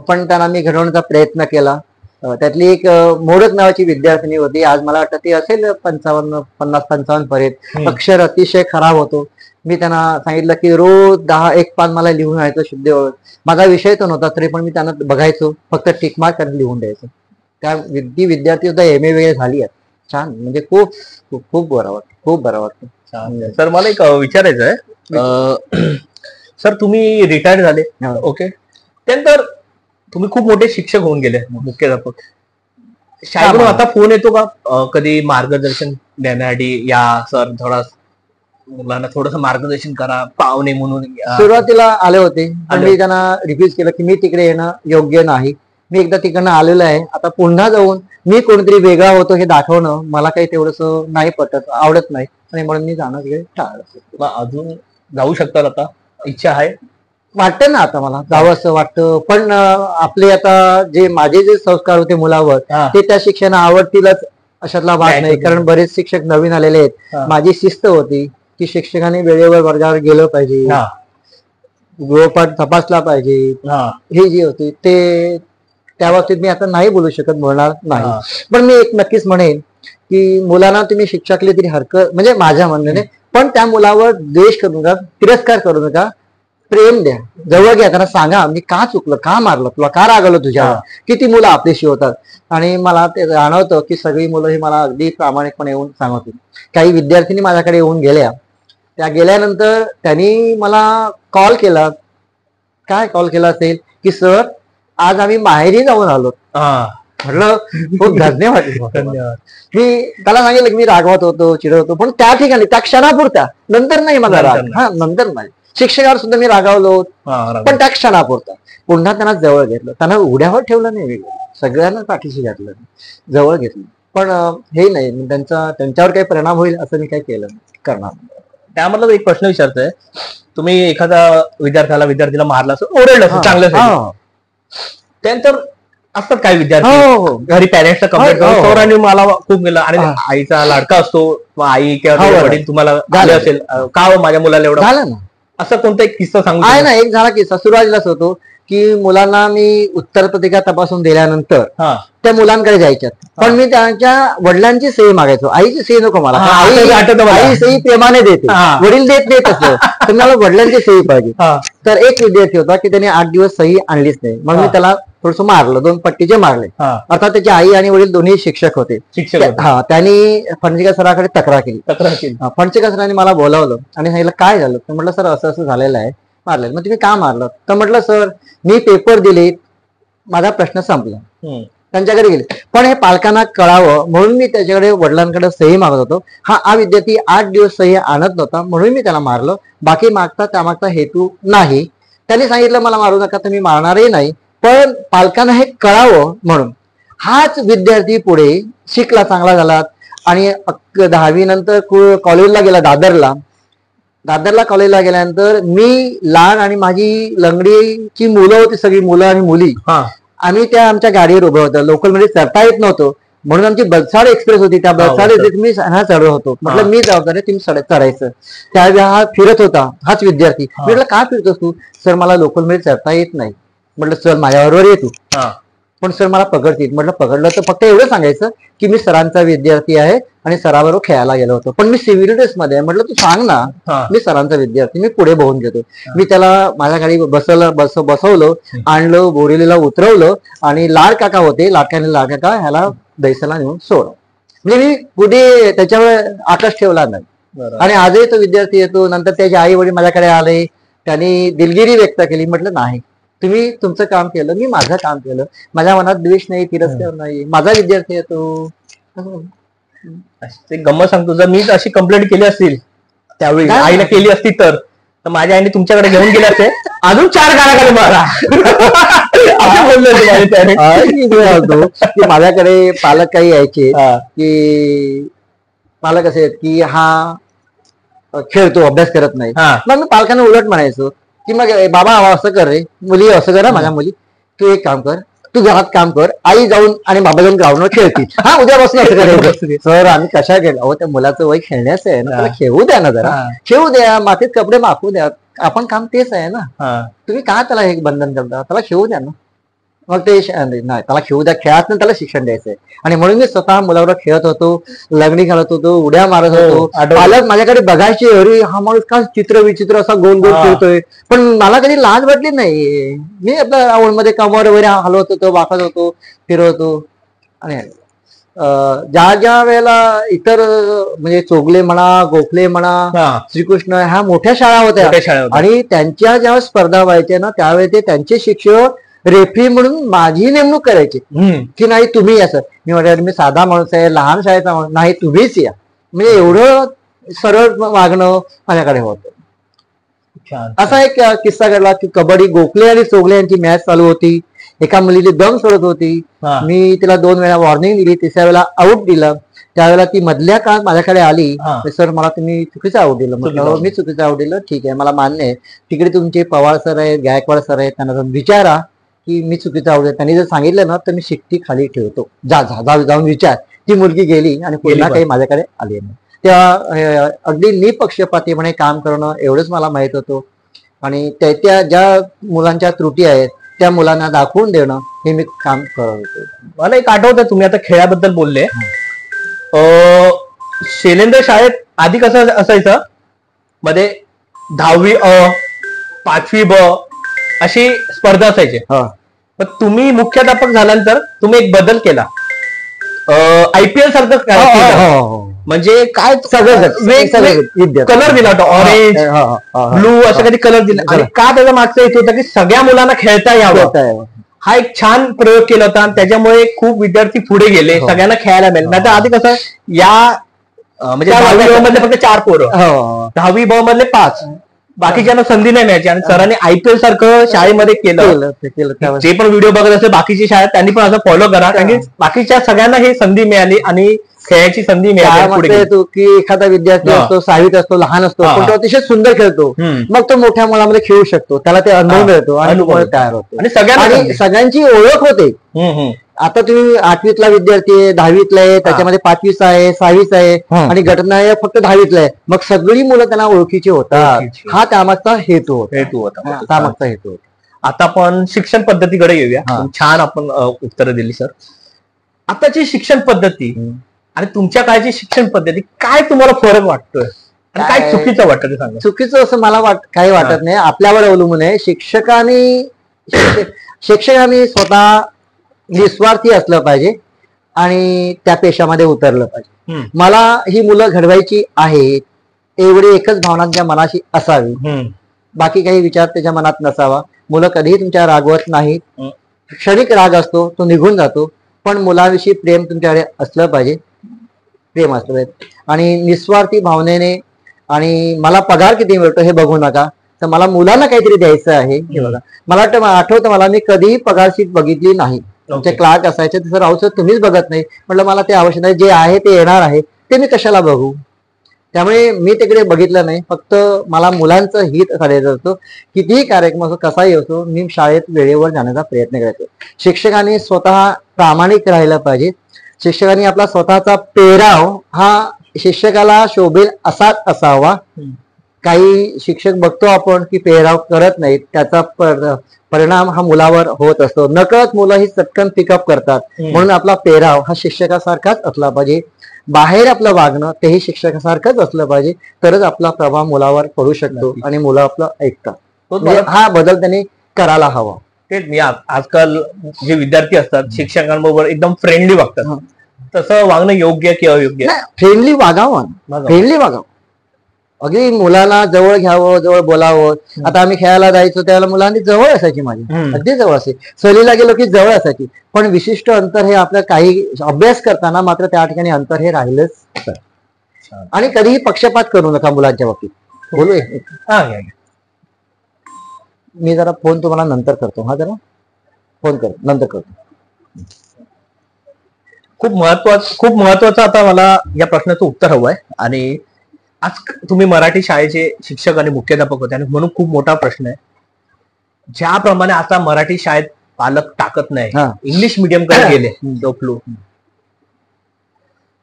पण त्यांना मी घडवण्याचा प्रयत्न केला. त्यातली एक मोडक नावाची विद्यार्थिनी होती, आज मला वाटतं ती असेल 50-55 पर्यंत. अक्षर अतिशय खराब होतो. मी त्यांना सांगितलं की रोज 10-1 पान मला लिहून यायचं शुद्ध. माझा विषय तो नव्हता तरी पण मी त्यांना बघायचो, फक्त टिकमार्क त्यांना लिहून द्यायचं. त्या विद्यार्थी सुद्धा MA वगैरे झाली आहेत. छान, म्हणजे खूप खूप खूप बरं वाटतं, खूप बरं वाटतं. सर मला एक विचारायचं आहे. सर तुम्ही रिटायर्ड झाले, ओके, त्यानंतर तुम्ही खूप मोठे शिक्षक होऊन गेले, मुख्याध्यापक. शाळेकडून आता फोन येतो का कधी मार्गदर्शन देण्यासाठी, या सर थोडा मुलांना थोडस मार्गदर्शन करा पाहुणे म्हणून? सुरुवातीला आले होते, पण मी त्यांना रिक्वेस्ट केलं की मी तिकडे येणं योग्य नाही. मी एकदा तिकडनं आलेलो आहे, आता पुन्हा जाऊन मी कोणतरी वेगळा होतो हे दाखवणं मला काही तेवढंस नाही पटत, आवडत नाही, आणि म्हणून मी जाणं तिकडे टाळलं. अजून जाऊ शकतात, आता इच्छा आहे? वाटतं ना आता मला जावं असं वाटतं. पण आपले आता जे माझे जे संस्कार होते मुलावर ते त्या शिक्षण आवडतीलच अशातला भाग नाही, कारण बरेच शिक्षक नवीन आलेले आहेत. माझी शिस्त होती की शिक्षकांनी वेळेवर वर्गावर गेलं पाहिजे, गृहपाठ तपासला पाहिजे, ही जी होती ते त्या बाबतीत मी आता नाही बोलू शकत, बोलणार नाही. पण मी एक नक्कीच म्हणेन की मुलांना तुम्ही शिक्षकले तरी हरकत, म्हणजे माझ्या म्हणण्याने, पण त्या मुलावर द्वेष करू नका, तिरस्कार करू नका, प्रेम द्या, जवळ घ्या, त्यांना सांगा मी का चुकलं, का मारलं तुला, का रागवलं तुझ्या. किती मुलं आपल्याशी होतात. आणि मला ते जाणवतं की सगळी मुलं ही मला अगदी प्रामाणिकपणे येऊन सांगत होती. काही विद्यार्थिनी माझ्याकडे येऊन गेल्या, त्या गेल्यानंतर त्यांनी मला कॉल केला. काय कॉल केला असेल की सर आज आम्ही माहेरी जाऊन आलो. म्हटलं खूप धन्यवाद. धन्यवाद. मी त्याला सांगितलं की मी रागवत होतो, चिडवत होतो, पण त्या ठिकाणी त्या क्षणापुरता, नंतर नाही माझा राग. नंतर नाही. शिक्षकावर सुद्धा मी रागावलो, पण त्या क्षणापुरता. पुन्हा त्यांना जवळ घेतलं, त्यांना उड्यावर ठेवलं नाही, सगळ्यांना पाठीशी घातलं, जवळ घेतलं. पण हे नाही, त्यांच्यावर काही परिणाम होईल असं मी काही केलं करणार. त्यामधला एक प्रश्न विचारतोय, तुम्ही एखादा विद्यार्थीला मारला असं, ओरडलं चांगलं, त्यानंतर असतात काही विद्यार्थी घरी पॅरेंट्सला कंप्लेंट करतो, सर आणि मला खूप गेलं, आणि आईचा लाडका असतो, आई किंवा वडील तुम्हाला झाले असेल, का माझ्या मुलाला एवढं झालं ना, असा कोणता एक किस्सा सांगू? आहे ना, एक झाला किस्सा सुरुवातीलाच होतो की मुलांना मी उत्तरपत्रिका तपासून दिल्यानंतर त्या मुलांकडे जायच्यात, पण मी त्यांच्या वडिलांची सही मागायचो, आईची सही नको मला, आई सही प्रेमाने देते, वडील देत नाही तसं, तर मला वडिलांची सही पाहिजे. तर एक विद्यार्थी होता की त्याने 8 दिवस सही आणलीच नाही, मग मी त्याला थोडस मारलं, 2 पट्टीचे मारले. अर्थात त्याची आई आणि वडील दोन्ही शिक्षक होते. त्यांनी फणशिका सराकडे तक्रार केली. फणशिका सरांनी मला बोलावलं आणि सांगितलं काय झालं, तर म्हटलं सर असं असं झालेलं आहे, मारलेलं. मग तुम्ही का मारलं, तर म्हटलं सर मी पेपर दिले, माझा प्रश्न संपला, त्यांच्याकडे गेले, पण हे पालकांना कळावं म्हणून मी त्याच्याकडे वडिलांकडे सही मागत होतो. हा विद्यार्थी 8 दिवस सही आणत नव्हता म्हणून मी त्याला मारलं, बाकी त्यामागचा हेतू नाही. त्यांनी सांगितलं मला मारू नका, तर मी मारणारही नाही, पण पालकांना हे कळावं म्हणून. हाच विद्यार्थी पुढे शिकला, चांगला झाला, आणि 10वी नंतर कॉलेजला गेला, दादरला कॉलेजला गेल्यानंतर मी लहान आणि माझी लंगडीची मुलं होती, सगळी मुलं आणि मुली, आम्ही त्या आमच्या गाडीवर उभं होतो. लोकलमध्ये चढता येत नव्हतं म्हणून आमची बलसाड एक्सप्रेस होती, त्या बलसाड एक्सप्रेस मी चढत होतो. म्हटलं मी जबाबदार आहे, तुम्ही चढायचं. त्यावेळी हा फिरत होता, हाच विद्यार्थी. म्हटलं का फिरतोस तू, सर मला लोकलमध्ये चढता येत नाही. म्हटलं सर माझ्याबरोबर ये तू, पण सर मला पकडतील. म्हटलं पकडलं तर फक्त एवढं सांगायचं की मी सरांचा विद्यार्थी आहे आणि सराबरोबर खेळायला गेलो होतो, पण मी सिव्हिल ड्रेस मध्ये आहे. म्हटलं तू सांग ना, मी सरांचा विद्यार्थी, मी पुढे बघून घेतो. मी त्याला माझ्या गाडी बसवलं, आणलं, बोरिवलीला उतरवलं, आणि लाड काका होते, लाड काका ह्याला दैसला नेऊन सोडलं. म्हणजे मी पुढे त्याच्यावर आकाश ठेवला नाही. आणि आजही तो विद्यार्थी येतो. नंतर त्याचे आई वडील माझ्याकडे आले, त्यांनी दिलगिरी व्यक्त केली. म्हटलं नाही, तुम्ही तुमचं काम केलं, मी माझं काम केलं, माझ्या मनात द्वेष नाही, तिरस्कार नाही, माझा विद्यार्थी येतो. ते गंमत सांगतो, जर मीच अशी कंप्लेंट केली असतील त्यावेळी, आईला केली असती तर माझ्या आईने तुमच्याकडे घेऊन गेले असते, अजून 4 गाण्याकडे मारा बोललो की माझ्याकडे पालक काही यायचे की पालक असे आहेत की हा खेळतो, अभ्यास करत नाही. मग मी पालकांना उलट म्हणायचो की मग बाबा असं कर रे, मुली असं करा, माझ्या मुली तू एक काम कर, तू घरात काम कर, आई जाऊन आणि बाबा जाऊन ग्राउंडवर खेळतील, हा उद्यापासून असं करायचं. सर आम्ही कशा केलं, अहो त्या मुलाचं वय खेळण्याचं आहे ना, त्याला खेळू द्या ना, जरा खेळू द्या, मातीत कपडे माखू द्या, आपण काम तेच आहे ना, तुम्ही का त्याला हे बंधन करता, त्याला खेळू द्या ना. मग ते नाही, त्याला खेळू द्या, खेळात नाही त्याला शिक्षण द्यायचंय. आणि म्हणून मी स्वतः मुलावर खेळत होतो, लंगडी घालत होतो, उड्या मारत होतो. पालक माझ्याकडे बघायचे, अरे हा माणूस का चित्र विचित्र असा गोल गोल खेळतोय, पण मला कधी लाज वाटली नाही. मी आपल्या आवडमध्ये कमर वगैरे हलवत होतो, वाकत होतो, फिरवतो. आणि ज्या ज्या वेळेला इतर म्हणजे चोगले म्हणा, गोखले म्हणा, श्रीकृष्ण ह्या मोठ्या शाळा होत्या, आणि त्यांच्या ज्या स्पर्धा व्हायच्या ना, त्यावेळी ते त्यांचे शिक्षक रेफरी म्हणून माझी नेमणूक करायची की नाही तुम्ही या. सर मी म्हटलं मी साधा माणूस आहे, लहान शाळेचा माणूस नाही, तुम्हीच या. म्हणजे एवढं सरळ वागणं माझ्याकडे होतं. असा एक किस्सा घडला की कबड्डी गोखले आणि चोगले यांची मॅच चालू होती, एका मुलीची दम सोडत होती, मी तिला 2 वेळा वॉर्निंग दिली, 3ऱ्या वेळेला आऊट दिलं. त्यावेळेला ती मधल्या काळात माझ्याकडे आली, सर मला तुम्ही चुकीचं आऊट दिलं. म्हटलं मी चुकीचं आऊट दिलं, ठीक आहे मला मान्य आहे, तिकडे तुमचे पवार सर आहेत, गायकवाड सर आहेत, त्यांना विचारा की मी चुकीचं आऊट आहे. त्यांनी जर सांगितलं ना तर मी शिट्टी खाली ठेवतो, जाऊन विचार. ती मुलगी गेली आणि पुन्हा काही माझ्याकडे आली नाही. त्या अगदी निपक्षपातीपणे काम करणं एवढंच मला माहित होतं, आणि त्या ज्या मुलांच्या त्रुटी आहेत त्या मुलांना दाखवून देणं हे मी काम करत होतो. मला एक आठवतं, तुम्ही आता खेळाबद्दल बोलले, शैलेंद्र शाळेत आधी कसं असायचं, मध्ये 10वी अ, 5वी ब अशी स्पर्धा असायची. पण तुम्ही मुख्याध्यापक झाल्यानंतर तुम्ही एक बदल केला, IPL सारखं, म्हणजे काय सगळं कलर दिला होता, ऑरेंज ब्लू असं कधी कलर दिला, आणि का त्याचा मागचा हेतू होता की सगळ्या मुलांना खेळता यावं. हा एक छान प्रयोग केला होता आणि त्याच्यामुळे खूप विद्यार्थी पुढे गेले, सगळ्यांना खेळायला मिळेल. नाही तर आधी कसं या म्हणजे 10वी ब मधले फक्त 4 पोरं, 10वी ब मधले 5, बाकीच्यांना संधी नाही मिळायची. आणि सरांनी IPL सारखं शाळेमध्ये केलं. जे पण व्हिडिओ बघत असेल बाकीची शाळा त्यांनी पण असं फॉलो करा, कारण की बाकीच्या सगळ्यांना हे संधी मिळाली आणि खेळायची संधी मिळाली. तू की एखादा विद्यार्थी असतो, 6वीत असतो, लहान असतो, पण तो अतिशय सुंदर खेळतो, मग तो मोठ्या मुलामध्ये खेळू शकतो, त्याला ते अनुभव मिळतो आणि तयार होतो आणि सगळ्यांची ओळख होते. आता तुम्ही 8वीतला विद्यार्थी आहे, 10वीतला आहे, त्याच्यामध्ये 5वीचा आहे, 6वीचा आहे आणि गटना फक्त 10वीतला आहे, मग सगळी मुलं त्यांना ओळखीची होतात. हा त्यामागचा हेतू होता. आता आपण शिक्षण पद्धतीकडे येऊया. छान आपण उत्तरं दिली सर. आताची शिक्षण पद्धती आणि तुमच्या काळची शिक्षण पद्धती काय तुम्हाला फरक वाटतोय आणि काय चुकीचं वाटतं ते सांगा. चुकीचं असं मला काही वाटत नाही, आपल्यावर अवलंबून आहे. शिक्षकांनी स्वतः निस्वार्थी असलं पाहिजे आणि त्या पेशामध्ये उतरलं पाहिजे. मला ही मुलं घडवायची आहेत एवढी एकच भावना त्या मनाशी असावी, बाकी काही विचार त्याच्या मनात नसावा. मुलं कधीही तुमच्या रागवत नाहीत, क्षणिक राग असतो तो निघून जातो, पण मुलाविषयी प्रेम तुमच्याकडे असलं पाहिजे, प्रेम असलं पाहिजे आणि निस्वार्थी भावनेने. आणि मला पगार किती मिळतो हे बघू नका, तर मला मुलांना काहीतरी द्यायचं आहे हे बघा. मला आठवतं, मला मी कधीही पगार शीट बघितली नाही. आमचे क्लार्क असायचे, तसं राहू सर तुम्हीच बघत नाही, म्हटलं मला ते आवश्यक नाही, जे आहे ते येणार आहे ते मी कशाला बघू. त्यामुळे मी तिकडे बघितलं नाही, फक्त मला मुलांचं हित साधायचं असतो. कितीही कार्यक्रम असो, कसाही असो, मी शाळेत वेळेवर जाण्याचा प्रयत्न करायचो. शिक्षकांनी स्वतः प्रामाणिक राहिलं पाहिजे. शिक्षकांनी आपला स्वतःचा पेहराव हा शिक्षकाला शोभेल असाच असावा. काही शिक्षक बघतो आपण की पेहराव करत नाहीत, त्याचा परिणाम हा मुलावर होत असतो. नकळत मुलं ही चटकन पिकअप करतात, म्हणून आपला पेहराव हा शिक्षकासारखाच असला पाहिजे. बाहेर आपलं वागणं तेही शिक्षकासारखंच असलं पाहिजे, तरच आपला प्रभाव मुलावर पडू शकतो आणि मुलं आपलं ऐकतात. हा बदल त्यांनी करायला हवा. तेच मी आजकाल जे विद्यार्थी असतात शिक्षकांबरोबर एकदम फ्रेंडली वागतात, तसं वागणं योग्य की अयोग्य? फ्रेंडली वागावं, फ्रेंडली वागावं. अगदी मुलांना जवळ घ्यावं, जवळ बोलावं. आता आम्ही खेळायला जायचो त्यावेळेला मुलांनी जवळ असायची, माझी अगदी जवळ असायची. सहलीला गेलो की जवळ असायची, पण विशिष्ट अंतर हे आपलं काही अभ्यास करताना मात्र त्या ठिकाणी अंतर हे राहिलंच. आणि कधीही पक्षपात करू नका मुलांच्या बाबतीत. बोलू मी जरा फोन तुम्हाला नंतर करतो. हा जरा फोन नंतर करतो. खूप महत्वाचं आता मला या प्रश्नाचं उत्तर हवं आहे. आणि आज तुम्ही मराठी शाळेचे शिक्षक आणि मुख्याध्यापक होते आणि म्हणून खूप मोठा प्रश्न आहे, ज्याप्रमाणे आता मराठी शाळेत पालक टाकत नाही, इंग्लिश मिडियम कडे गेले डोकलू,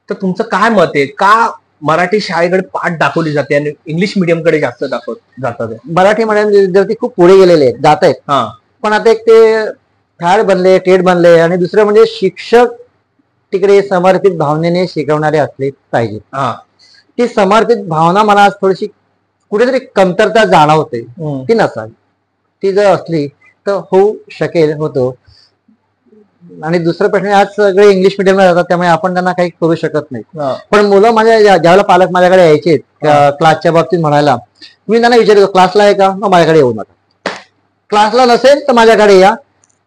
तर तुमचं काय मत आहे? का मराठी शाळेकडे पाठ दाखवली जाते आणि इंग्लिश मिडियम कडे जास्त जातात? मराठी मिडियम विद्यार्थी खूप पुढे गेलेले आहेत, जात आहेत, पण आता एक ते फॅड बनले, टेट बनले. आणि दुसरं म्हणजे शिक्षक तिकडे समर्पित भावनेने शिकवणारे असले पाहिजे. ती समर्पित भावना मला आज थोडीशी कुठेतरी कमतरता जाणवते, ती नसावी. ती जर असली तर होऊ शकेल, होतो. आणि दुसरा प्रश्न, आज सगळे इंग्लिश मिडियमला जातात, त्यामुळे आपण त्यांना काही करू शकत नाही. पण मुलं माझ्या ज्यावेळेला पालक माझ्याकडे यायचे क्लासच्या बाबतीत म्हणायला, मी त्यांना विचारतो क्लासला आहे का, मग माझ्याकडे येऊ नका. क्लासला नसेल तर माझ्याकडे या.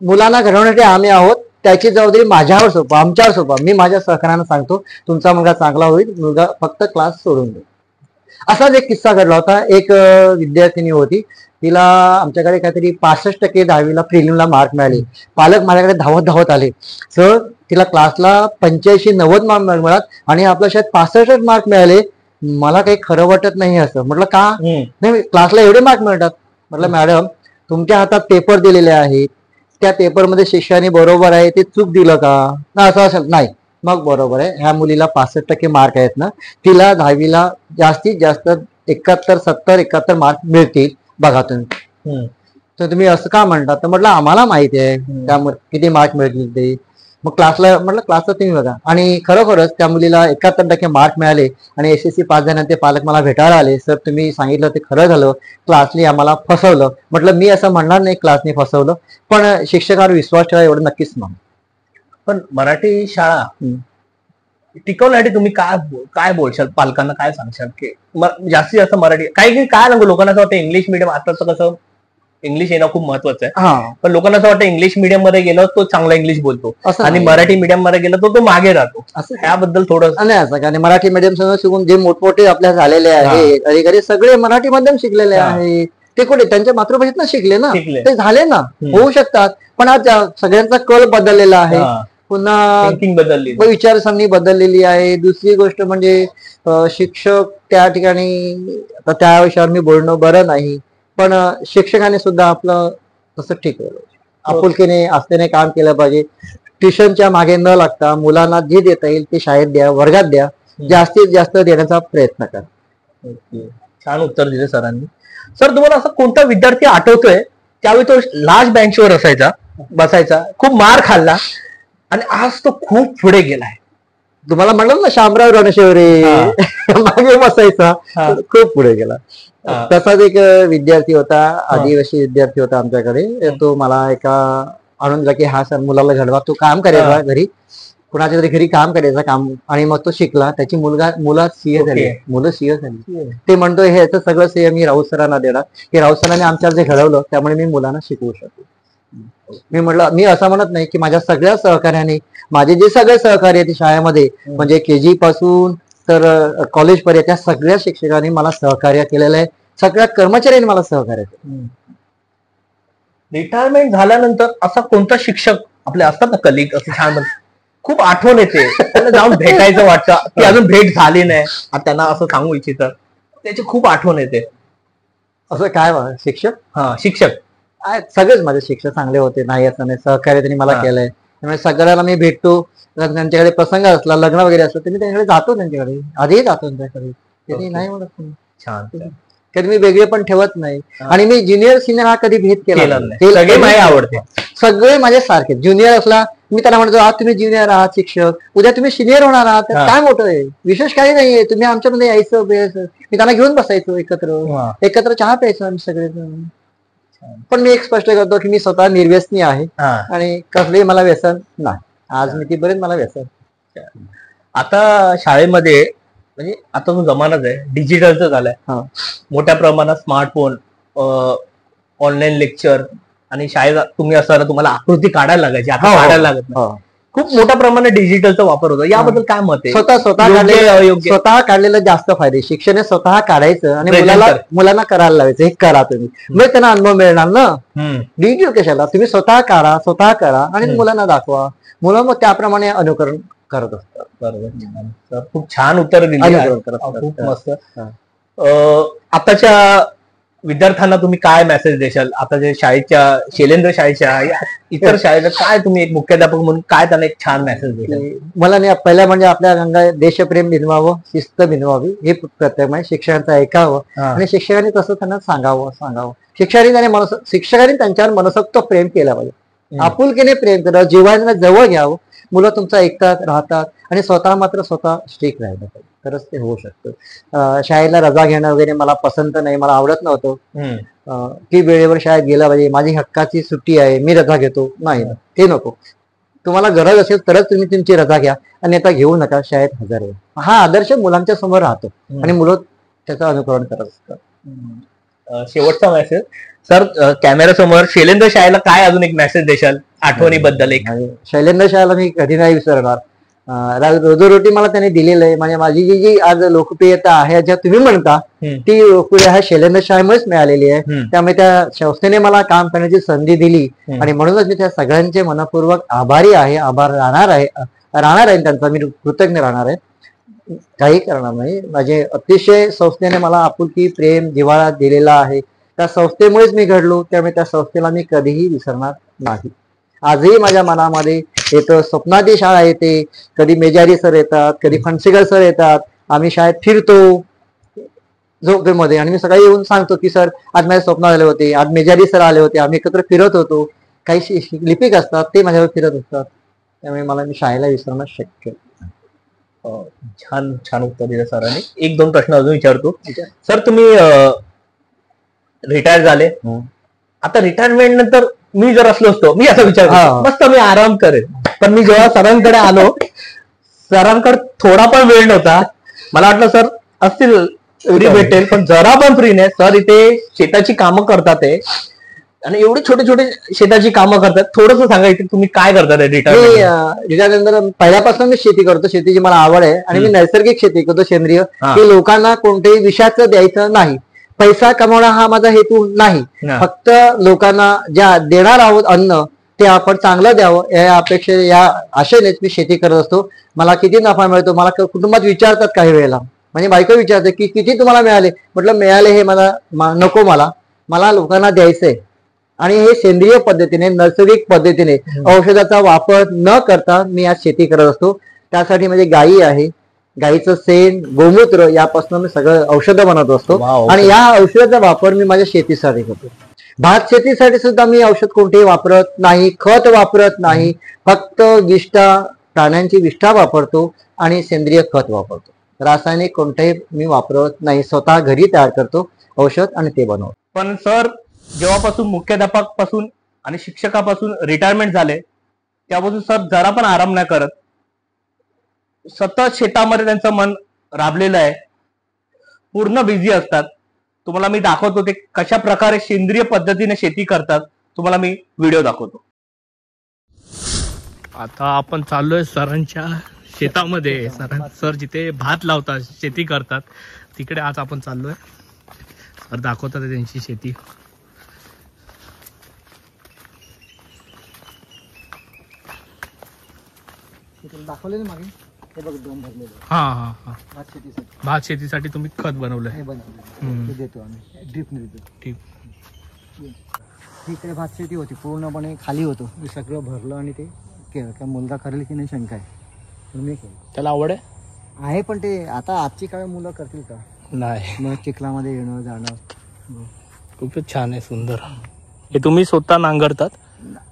मुलांना घडवण्यासाठी आम्ही आहोत, त्याची जबाबदारी माझ्यावर सोपा, आमच्यावर सोपा. मी माझ्या सहकार्यानं सांगतो तुमचा मुलगा चांगला होईल, मुलगा फक्त क्लास सोडून दे. असाच एक किस्सा घडला होता. एक विद्यार्थिनी होती, तिला आमच्याकडे काहीतरी 65% 10वीला प्रिलिमला मार्क मिळाले. पालक माझ्याकडे धावत आले, सर तिला क्लासला 85-90 मार्क मिळाले आणि आपल्या शाळेत 65 मार्क मिळाले, मला काही खरं वाटत नाही. असं म्हटलं, का नाही क्लासला एवढे मार्क मिळतात? म्हटलं, मॅडम तुमच्या हातात पेपर दिलेले आहेत, त्या पेपरमध्ये शिक्षकाने बरोबर आहे ते चूक दिलं का? असं असेल नाही, मग बरोबर आहे. ह्या मुलीला 65% मार्क आहेत ना, तिला 10वीला जास्तीत जास्त 71-70-71 मार्क मिळतील बघा तुम्ही. तर तुम्ही असं का म्हणता? तर म्हटलं आम्हाला माहिती आहे त्यामुळे किती मार्क मिळतील ते. मग क्लासला म्हटलं क्लासला तुम्ही बघा. आणि खरोखरच त्या मुलीला 71% मार्क मिळाले आणि SSC पास झाल्यानंतर पालक मला भेटायला आले, सर तुम्ही सांगितलं ते खरं झालं, क्लासने आम्हाला फसवलं. म्हटलं मी असं म्हणणार नाही क्लासने फसवलं, पण शिक्षकावर विश्वास ठेवा एवढं नक्कीच म्हणून. पण मराठी शाळा टिकवण्यासाठी तुम्ही काय बोलशाल? पालकांना काय सांगशाल की जास्तीत जास्त मराठी? काही काय सांगू लोकांना असं वाटतं इंग्लिश मिडियम आताच कसं इंग्लिश येणं खूप महत्वाचं आहे. पण लोकांना असं वाटतं इंग्लिश मीडियम मध्ये गेलं तो चांगला इंग्लिश बोलतो आणि मराठी मीडियम मध्ये गेलं तो मागे राहतो. असं याबद्दल थोडं नाही असं. कारण मराठी मीडियम सगळं शिकून जे मोठमोठे आपल्या झालेले आहेत अधिकारी सगळे मराठी माध्यम शिकलेले आहेत. ते कुठे त्यांच्या मातृभाषेतनं शिकले ना, ते झाले ना, होऊ शकतात. पण आज सगळ्यांचा कल बदललेला आहे, पुन्हा बदलली, विचारसरणी बदललेली आहे. दुसरी गोष्ट म्हणजे शिक्षक त्या ठिकाणी, आता त्या विषयावर मी बोलणं बरं नाही, पण शिक्षकाने सुद्धा आपलं तसं ठीक आपुलकीने आस्थेने काम केलं पाहिजे. ट्युशनच्या मागे न लागता मुलांना जे देता येईल ते शाळेत द्या, वर्गात द्या, जास्तीत जास्त देण्याचा प्रयत्न करा. छान उत्तर दिले सरांनी. सर तुम्हाला असं कोणता विद्यार्थी आठवतोय त्यावेळी तो लास्ट बेंचवर बसायचा, खूप मार खाल्ला आणि आज तो खूप पुढे गेलाय? तुम्हाला म्हणलं ना शामराव रणशेवरे मागे बसायचा, खूप पुढे गेला. तसाच एक विद्यार्थी होता, आदिवासी विद्यार्थी होता आमच्याकडे. तो मला एका आणून की हा सर मुलाला घडवा, तो काम करायचा घरी, कुणाच्या तरी घरी काम करायचं काम, आणि मग तो शिकला. त्याची मुलं सीए झाली. ते म्हणतोय ह्याचं सगळं श्रेय मी राऊत सरांना देणार, की राऊत सरांनी आमच्यावर जे घडवलं त्यामुळे मी मुलांना शिकवू शकतो. मी म्हटलं, मी असं म्हणत नाही की माझ्या सगळ्या सहकार्याने, माझे जे सगळे सहकार्य आहेत शाळेमध्ये, म्हणजे केजी पासून तर कॉलेज पर्यंत, त्या सगळ्या शिक्षकांनी मला सहकार्य केलेलं आहे, सगळ्या कर्मचाऱ्यांनी मला सहकार्य केलं. रिटायरमेंट झाल्यानंतर असा कोणता शिक्षक आपले असतात ना कलिग, असं छान खूप आठवण येते, त्यांना जाऊन भेटायचं वाटतं, की अजून भेट झाली नाही, त्यांना असं सांगू इच्छित, त्याची खूप आठवण येते. असं काय शिक्षक? शिक्षक सगळेच माझे शिक्षक चांगले होते, नाही असं नाही, सहकार्य त्यांनी मला केलंय. त्यामुळे सगळ्यांना मी भेटतो. त्यांच्याकडे प्रसंग असला, लग्न वगैरे असलं तर मी त्यांच्याकडे जातो, त्यांच्याकडे आधीही जातो त्यांच्याकडे. त्यांनी नाही म्हणत. छान. कधी मी वेगळे पण ठेवत नाही, आणि मी ज्युनियर सिनियर हा कधी भेद केला नाही. सगळे माझे आवडते, सगळे माझे सारखे. ज्युनियर असला मी त्यांना म्हणतो, आज तुम्ही ज्युनियर आहात शिक्षक, उद्या तुम्ही सिनियर होणार आहात, काय मोठं आहे, विशेष काही नाहीये, तुम्ही आमच्यामध्ये यायचं. मी त्यांना घेऊन बसायचो, एकत्र चहा प्यायचो आम्ही सगळे. पण मी एक स्पष्ट करतो की मी स्वतः निर्व्यसनी आहे आणि कसलंही मला व्यसन नाही. आज मी तीपर्यंत मला व्यसन. आता शाळेमध्ये म्हणजे आता जो जमानाच आहे डिजिटलचा झालाय, मोठ्या प्रमाणात स्मार्टफोन, ऑनलाईन लेक्चर, आणि शाळेत तुम्ही असताना तुम्हाला आकृती काढायला लागायची, आता काढायला लागत नाही. खूप मोठ्या प्रमाणात डिजिटलचा वापर होतो, याबद्दल काय मत आहे? स्वतः काढलेलं जास्त फायदे. शिक्षण स्वतः काढायचं आणि मुलांना करायला लावायचं, हे करा तुम्ही, मग त्यांना अनुभव मिळणार ना. डिजिटल कशाला, तुम्ही स्वतः काढा, स्वतः करा आणि मुलांना दाखवा, मुलं मग त्याप्रमाणे अनुकरण करत असतात. बरोबर, खूप छान उत्तर दिली, खूप मस्त. आताच्या विद्यार्थ्यांना तुम्ही काय मेसेज देशाल? आता जे शाळेच्या, शैलेंद्र शाळेच्या, इतर शाळेच्या, काय तुम्ही एक मुख्याध्यापक म्हणून काय त्यांना एक छान मेसेज देशाल? मला नाही, पहिला म्हणजे आपल्या गंगा देशप्रेम भिनवावं, शिस्त भिनवावी, हे प्रत्येक म्हणजे शिक्षकांचं ऐकावं आणि शिक्षकांनी तसं त्यांना सांगावं. शिक्षकांनी त्यांच्यावर मनसोक्त प्रेम केलं पाहिजे, आपुलकीने प्रेम करा, जीवांना जवळ घ्यावं. मुलं तुमचं ऐकतात, राहतात, आणि स्वतः मात्र स्वतः स्ट्रिक्ट राहायला पाहिजे, तरच ते होऊ शकतं. शाळेला रजा घेणं वगैरे मला पसंत नाही, मला आवडत नव्हतं की वेळेवर शाळेत गेला पाहिजे, माझी हक्काची सुट्टी आहे मी रजा घेतो, नाही, ते नको. तुम्हाला गरज असेल तरच तुम्ही तुमची रजा घ्या, आणि आता घेऊ नका, शाळेत हजर व्हा. हा आदर्श मुलांच्या समोर राहतो आणि मुलं त्याचं अनुकरण करत असतात. शेवटचा मेसेज सर, कॅमेरा समोर शैलेंद्र शाळेला काय अजून एक मेसेज देशाल आठवणीबद्दल? एक शैलेंद्र शाळेला मी कधी नाही विसरणार. रोजीरोटी मला त्याने दिलेलं आहे, म्हणजे माझी जी आज लोकप्रियता आहे ज्या तुम्ही म्हणता, ती ह्या शैलेंद्र शाळेमुळेच मिळालेली आहे. त्यामुळे त्या संस्थेने मला काम करण्याची संधी दिली, आणि म्हणूनच मी त्या सगळ्यांचे मनपूर्वक आभारी आहे, आभार राहणार आहे त्यांचा, मी कृतज्ञ राहणार आहे, काही करणार नाही. माझे अतिशय संस्थेने मला आपुलकी, प्रेम, जिव्हाळा दिलेला आहे. त्या संस्थेमुळेच मी घडलो, त्यामुळे त्या संस्थेला मी कधीही विसरणार नाही. आजही माझ्या मनामध्ये येतं, स्वप्नाची शाळा येते, कधी मेजारी सर येतात, कधी फणसेकर सर येतात, आम्ही शाळेत फिरतो झोपेमध्ये, आणि मी सकाळी येऊन सांगतो की सर आज माझ्या स्वप्न आले होते, आज मेजारी सर आले होते, आम्ही एकत्र फिरत होतो. काही लिपिक असतात ते माझ्यावर फिरत असतात, त्यामुळे मला मी शाळेला विसरणं शक्य. छान छान उत्तर दिलं सरांनी. एक दोन प्रश्न अजून विचारतो. सर तुम्ही रिटायर झाले, आता रिटायरमेंट नंतर मी जर असलो असतो, मी असा विचार करतो मस्त मी आराम करेन, पण मी जेव्हा सरांकडे आलो, सरांकडे थोडा पण वेळ नव्हता. मला वाटलं सर असतील फ्री भेटेल, पण जरा पण फ्री नाही. सर इथे शेताची कामं करतात, आणि एवढे छोटे छोटे शेताची कामं करतात. थोडंसं सांगायचं तुम्ही काय करतात रिटायरनंतर पहिल्यापासून मी शेती करतो, शेतीची मला आवड आहे आणि मी नैसर्गिक शेती करतो, सेंद्रिय, की लोकांना कोणत्याही विषाचं द्यायचं नाही. पैसा कमवणं हा माझा हेतू नाही, फक्त लोकांना ज्या देणार आहोत अन्न ते आपण चांगलं द्यावं या अपेक्षा, या आशेनेच मी शेती करत असतो. मला किती नफा मिळतो मला कुटुंबात विचारतात काही वेळेला, म्हणजे बायको विचारते की किती तुम्हाला मिळाले. म्हटलं मिळाले हे मला नको, मला लोकांना द्यायचंय. आणि हे सेंद्रिय पद्धतीने, नैसर्गिक पद्धतीने, औषधाचा वापर न करता मी आज शेती करत असतो. त्यासाठी म्हणजे गायी आहे, गायीचं शेण, गोमूत्र यापासून मी सगळं औषधं बनवत असतो. आणि या औषधाचा वापर मी माझ्या शेतीसाठी करतो. भात शेतीसाठी सुद्धा मी औषध कोणतेही वापरत नाही, खत वापरत नाही, फक्त विष्ठा, प्राण्यांची विष्ठा वापरतो आणि सेंद्रिय खत वापरतो. रासायनिक कोणतेही मी वापरत नाही, स्वतः घरी तयार करतो औषध आणि ते बनवतो. पण सर, जेव्हापासून मुख्याध्यापकापासून आणि शिक्षकापासून रिटायरमेंट झाले त्यापासून सर जरा पण आराम नाही करत, सतत शेतामध्ये त्यांचं मन राबलेलं आहे, पूर्ण बिझी असतात. तुम्हाला मी दाखवतो ते कशा प्रकारे सेंद्रिय पद्धतीने शेती करतात, तुम्हाला मी व्हिडिओ दाखवतो. आता आपण चाललोय सरांच्या शेतामध्ये. सर जिथे भात लावतात, शेती करतात, तिकडे आज आपण चाललोय. सर दाखवतात त्यांची शेती. दाखवले ना मागे, हे बघ ड्रम भरलेले. हा भात शेतीसाठी तुम्ही खत बनवलंय. हे बनवलं, ते देतो आम्ही, ड्रिपने देतो. ठीक. इकडे भात शेती होती, पूर्णपणे खाली होतो, मी सगळं भरलं आणि ते केलं. काय मुलगा करेल की नाही शंका आहे, पण मी केलं. त्याला आवड आहे, पण ते आता आजची काळ मुलं करतील का? नाही. मग चिखलामध्ये येणं जाणं. खूपच छान आहे, सुंदर. हे तुम्ही स्वतः नांगरतात?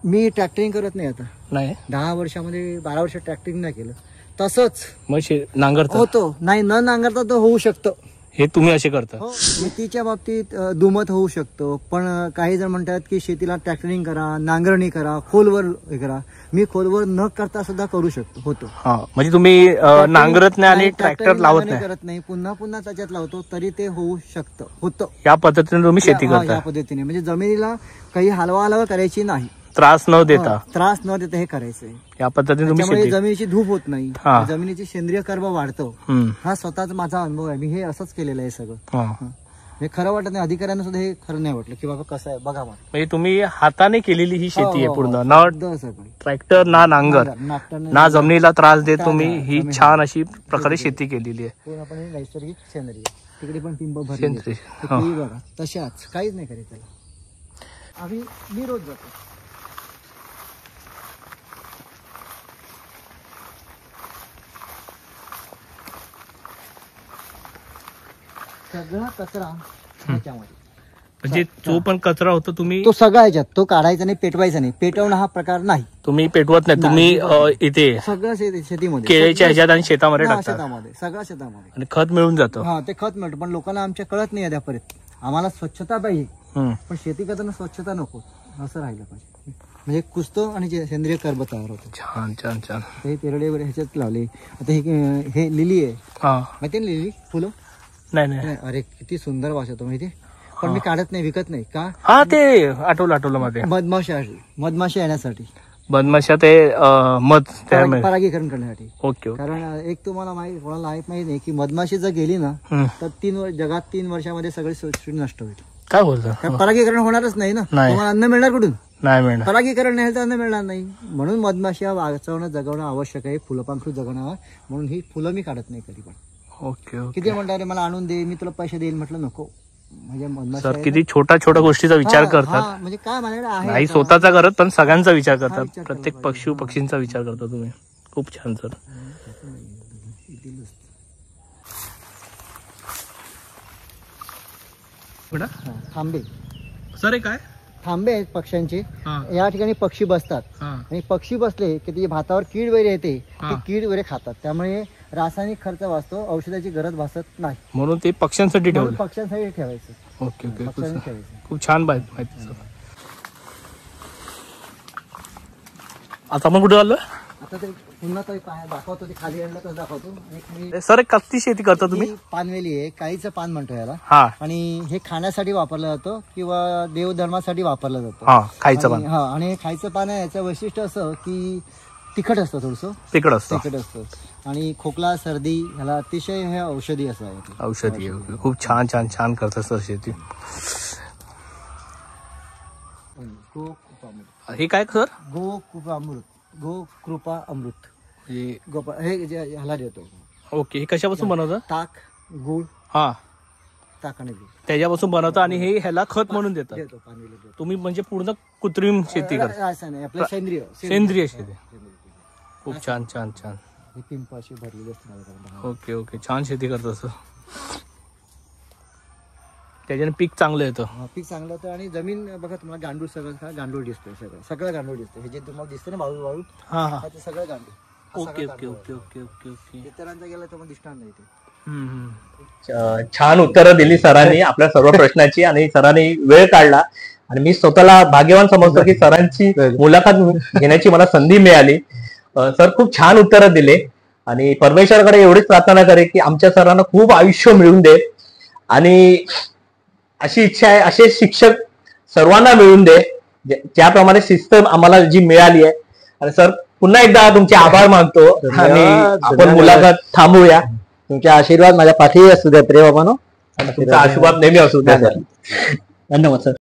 मी ट्रॅक्टरिंग करत नाही आता. नाही. 10 वर्षामध्ये 12 वर्ष ट्रॅक्टरिंग नाही केलं. तसंच मग नांगरतात होतो, नाही न नांगरता तर होऊ शकतं. हे तुम्ही असे करता? शेतीच्या बाबतीत दुमत होऊ शकतो, पण काही जण म्हणतात की शेतीला ट्रॅक्टरिंग करा, नांगरणी करा, खोलवर हे करा. मी खोलवर न करता सुद्धा करू शकतो, होतो. म्हणजे तुम्ही नांगरत नाही आणि ट्रॅक्टर लावत नाही? करत नाही, पुन्हा त्याच्यात लावतो तरी ते होऊ शकतं, होतं. या पद्धतीने तुम्ही शेती करता? या पद्धतीने, म्हणजे जमिनीला काही हलवा करायची नाही, त्रास न देता हे करायचंय. या पद्धतीने तुम्ही जमिनीची धूप होत नाही, जमिनीची सेंद्रिय कर्ब वाढतो. हा स्वतःच माझा अनुभव आहे, मी हे असंच केलेलं आहे सगळं. हे खरं वाटत नाही, अधिकाऱ्यांना सुद्धा हे खरं नाही वाटलं की बाबा कसं आहे बघा. म्हणजे तुम्ही हाताने केलेली ही शेती आहे पूर्ण, ना ट्रॅक्टर ना नांगर ना जमिनीला त्रास देत तुम्ही ही छान अशी प्रकारे शेती केलेली आहे. पूर्णपणे नैसर्गिक सेंद्रिय. तिकडे पण पिंप भरलेली बघा, तशाच काहीच नाही करायचं त्याला. मी रोज जातो. सगळा कचरा त्याच्यामध्ये, म्हणजे जो पण कचरा होतो तुम्ही तो सगळा याच्यात, तो काढायचा नाही, पेटवायचा नाही. पेटवणं हा प्रकार नाही, तुम्ही पेटवत नाही. तुम्ही इथे सगळं शेतीमध्ये, केळीच्या ह्याच्यात आणि शेतामध्ये टाकता, सगळं शेतामध्ये, आणि खत मिळून जातं. हा, ते खत मिळतं, पण लोकांना आमच्या कळत नाही अद्यापर्यंत. आम्हाला स्वच्छता पाहिजे, पण शेती करताना स्वच्छता नको, असं राहिलं पाहिजे. म्हणजे कुसतो आणि सेंद्रिय कर्ब तयार होतो. छान छान छान. हे पेरडे वगैरे ह्याच्यात लावले. आता हे लिली आहे, माहिती ना लिली फुलं? नाही. अरे किती सुंदर वास माहिती, पण मी काढत नाही, विकत नाही का? हा, ते आठवलं मध्ये मधमाशा येण्यासाठी, मधमाशा ते मध परागीकरण करण्यासाठी. ओके. कारण एक तुम्हाला कोणाला माहित नाही की मधमाशी जर गेली ना तर जगात 3 वर्षामध्ये सगळी सृष्टी नष्ट होईल. काय बोलतो? परागीकरण होणारच नाही ना, तुम्हाला अन्न मिळणार कुठून? नाही मिळणार. परागीकरण नाही तर अन्न मिळणार नाही. म्हणून मधमाशी वाचवणं, जगवणं आवश्यक आहे. फुलपाखरू जगणं, म्हणून ही फुलं मी काढत नाही कधी पण. ओके. किती म्हणतात मला आणून दे, मी तुला पैसे देईल, म्हटलं नको. म्हणजे सर किती छोट्या गोष्टीचा विचार करतात. म्हणजे काय म्हणायला आहे, नाही स्वतःचा करत पण सगळ्यांचा विचार करतात. प्रत्येक पक्षींचा विचार करता तुम्ही. खूप छान सर. थांबे सर, काय थांबे आहेत पक्ष्यांचे. या ठिकाणी पक्षी बसतात आणि पक्षी बसले की ते भातावर कीड वगैरे येते, ते कीड वगैरे खातात. त्यामुळे रासायनिक खर्च वाचतो, औषधाची गरज भासत नाही. म्हणून ते पक्ष्यांसाठी ठेवलं. पक्ष्यांसाठी ठेवायचं. ओके. खूप छान माहिती सर. आता आपण कुठे आलो? आता ते पुन्हा तो दाखवतो, ते खाली आणलं तर दाखवतो. मी सर कसली शेती करता तुम्ही? पानवेली आहे, काळीचं पान म्हणतो याला. हा. आणि हे खाण्यासाठी वापरलं जातं किंवा देवधर्मासाठी वापरलं जातं. हा, खायचं पान. हा, आणि खायचं पान आहे, याचं वैशिष्ट्य असं की तिखट असतं, थोडंसं तिखट असतं. तिखट असतं. आणि खोकला सर्दी ह्याला अतिशय हे औषधी असं आहे. औषधी खूप छान छान छान करतात सर शेती. हे काय सर? गोकृपा अमृत. गोकृपा अमृत हे ह्याला देतो. ओके. हे कशापासून बनवतं? ताक, गुळ. हा, ताक आणि गुळ त्याच्यापासून बनवतं आणि हे ह्याला खत म्हणून देतात. तुम्ही म्हणजे पूर्ण कृत्रिम शेती करता? आपलं सेंद्रिय सेंद्रिय शेती. खूप छान छान छान. ही पिंप अशी भरलेली असते. Okay okay. छान शेती करत सर. त्याच्याने पीक चांगलं येतं. पीक चांगलं होतं. आणि जमीन बघा तुम्हाला गांडूळ, सगळं गांडूळ दिसतोय. सगळं गांडूळ दिसतं. हे जे तुम्हाला दिसतं ना वाळू वाळू, हा हा, ते सगळं गांडूळ. Okay okay okay okay okay okay. इतरांचा गेला तर मग दिसणार नाही ते. छान उत्तरं दिली सरांनी आपल्या सर्व प्रश्नाची, आणि सरांनी वेळ काढला. आणि मी स्वतःला भाग्यवान समजतो की सरांची मुलाखत घेण्याची मला संधी मिळाली. सर खूप छान उत्तरं दिले, आणि परमेश्वराकडे एवढीच प्रार्थना करे की आमच्या सरांना खूप आयुष्य मिळून दे, आणि अशी इच्छा आहे असे शिक्षक सर्वांना मिळून दे, ज्याप्रमाणे शिस्त आम्हाला जी मिळाली आहे. आणि सर पुन्हा एकदा तुमचे आभार मानतो, आणि आपण मुलाखत थांबवूया. तुमचे आशीर्वाद माझ्या पाठीशी असू द्या प्रेमानो. तुमचा आशीर्वाद नेहमी असू द्या. धन्यवाद सर.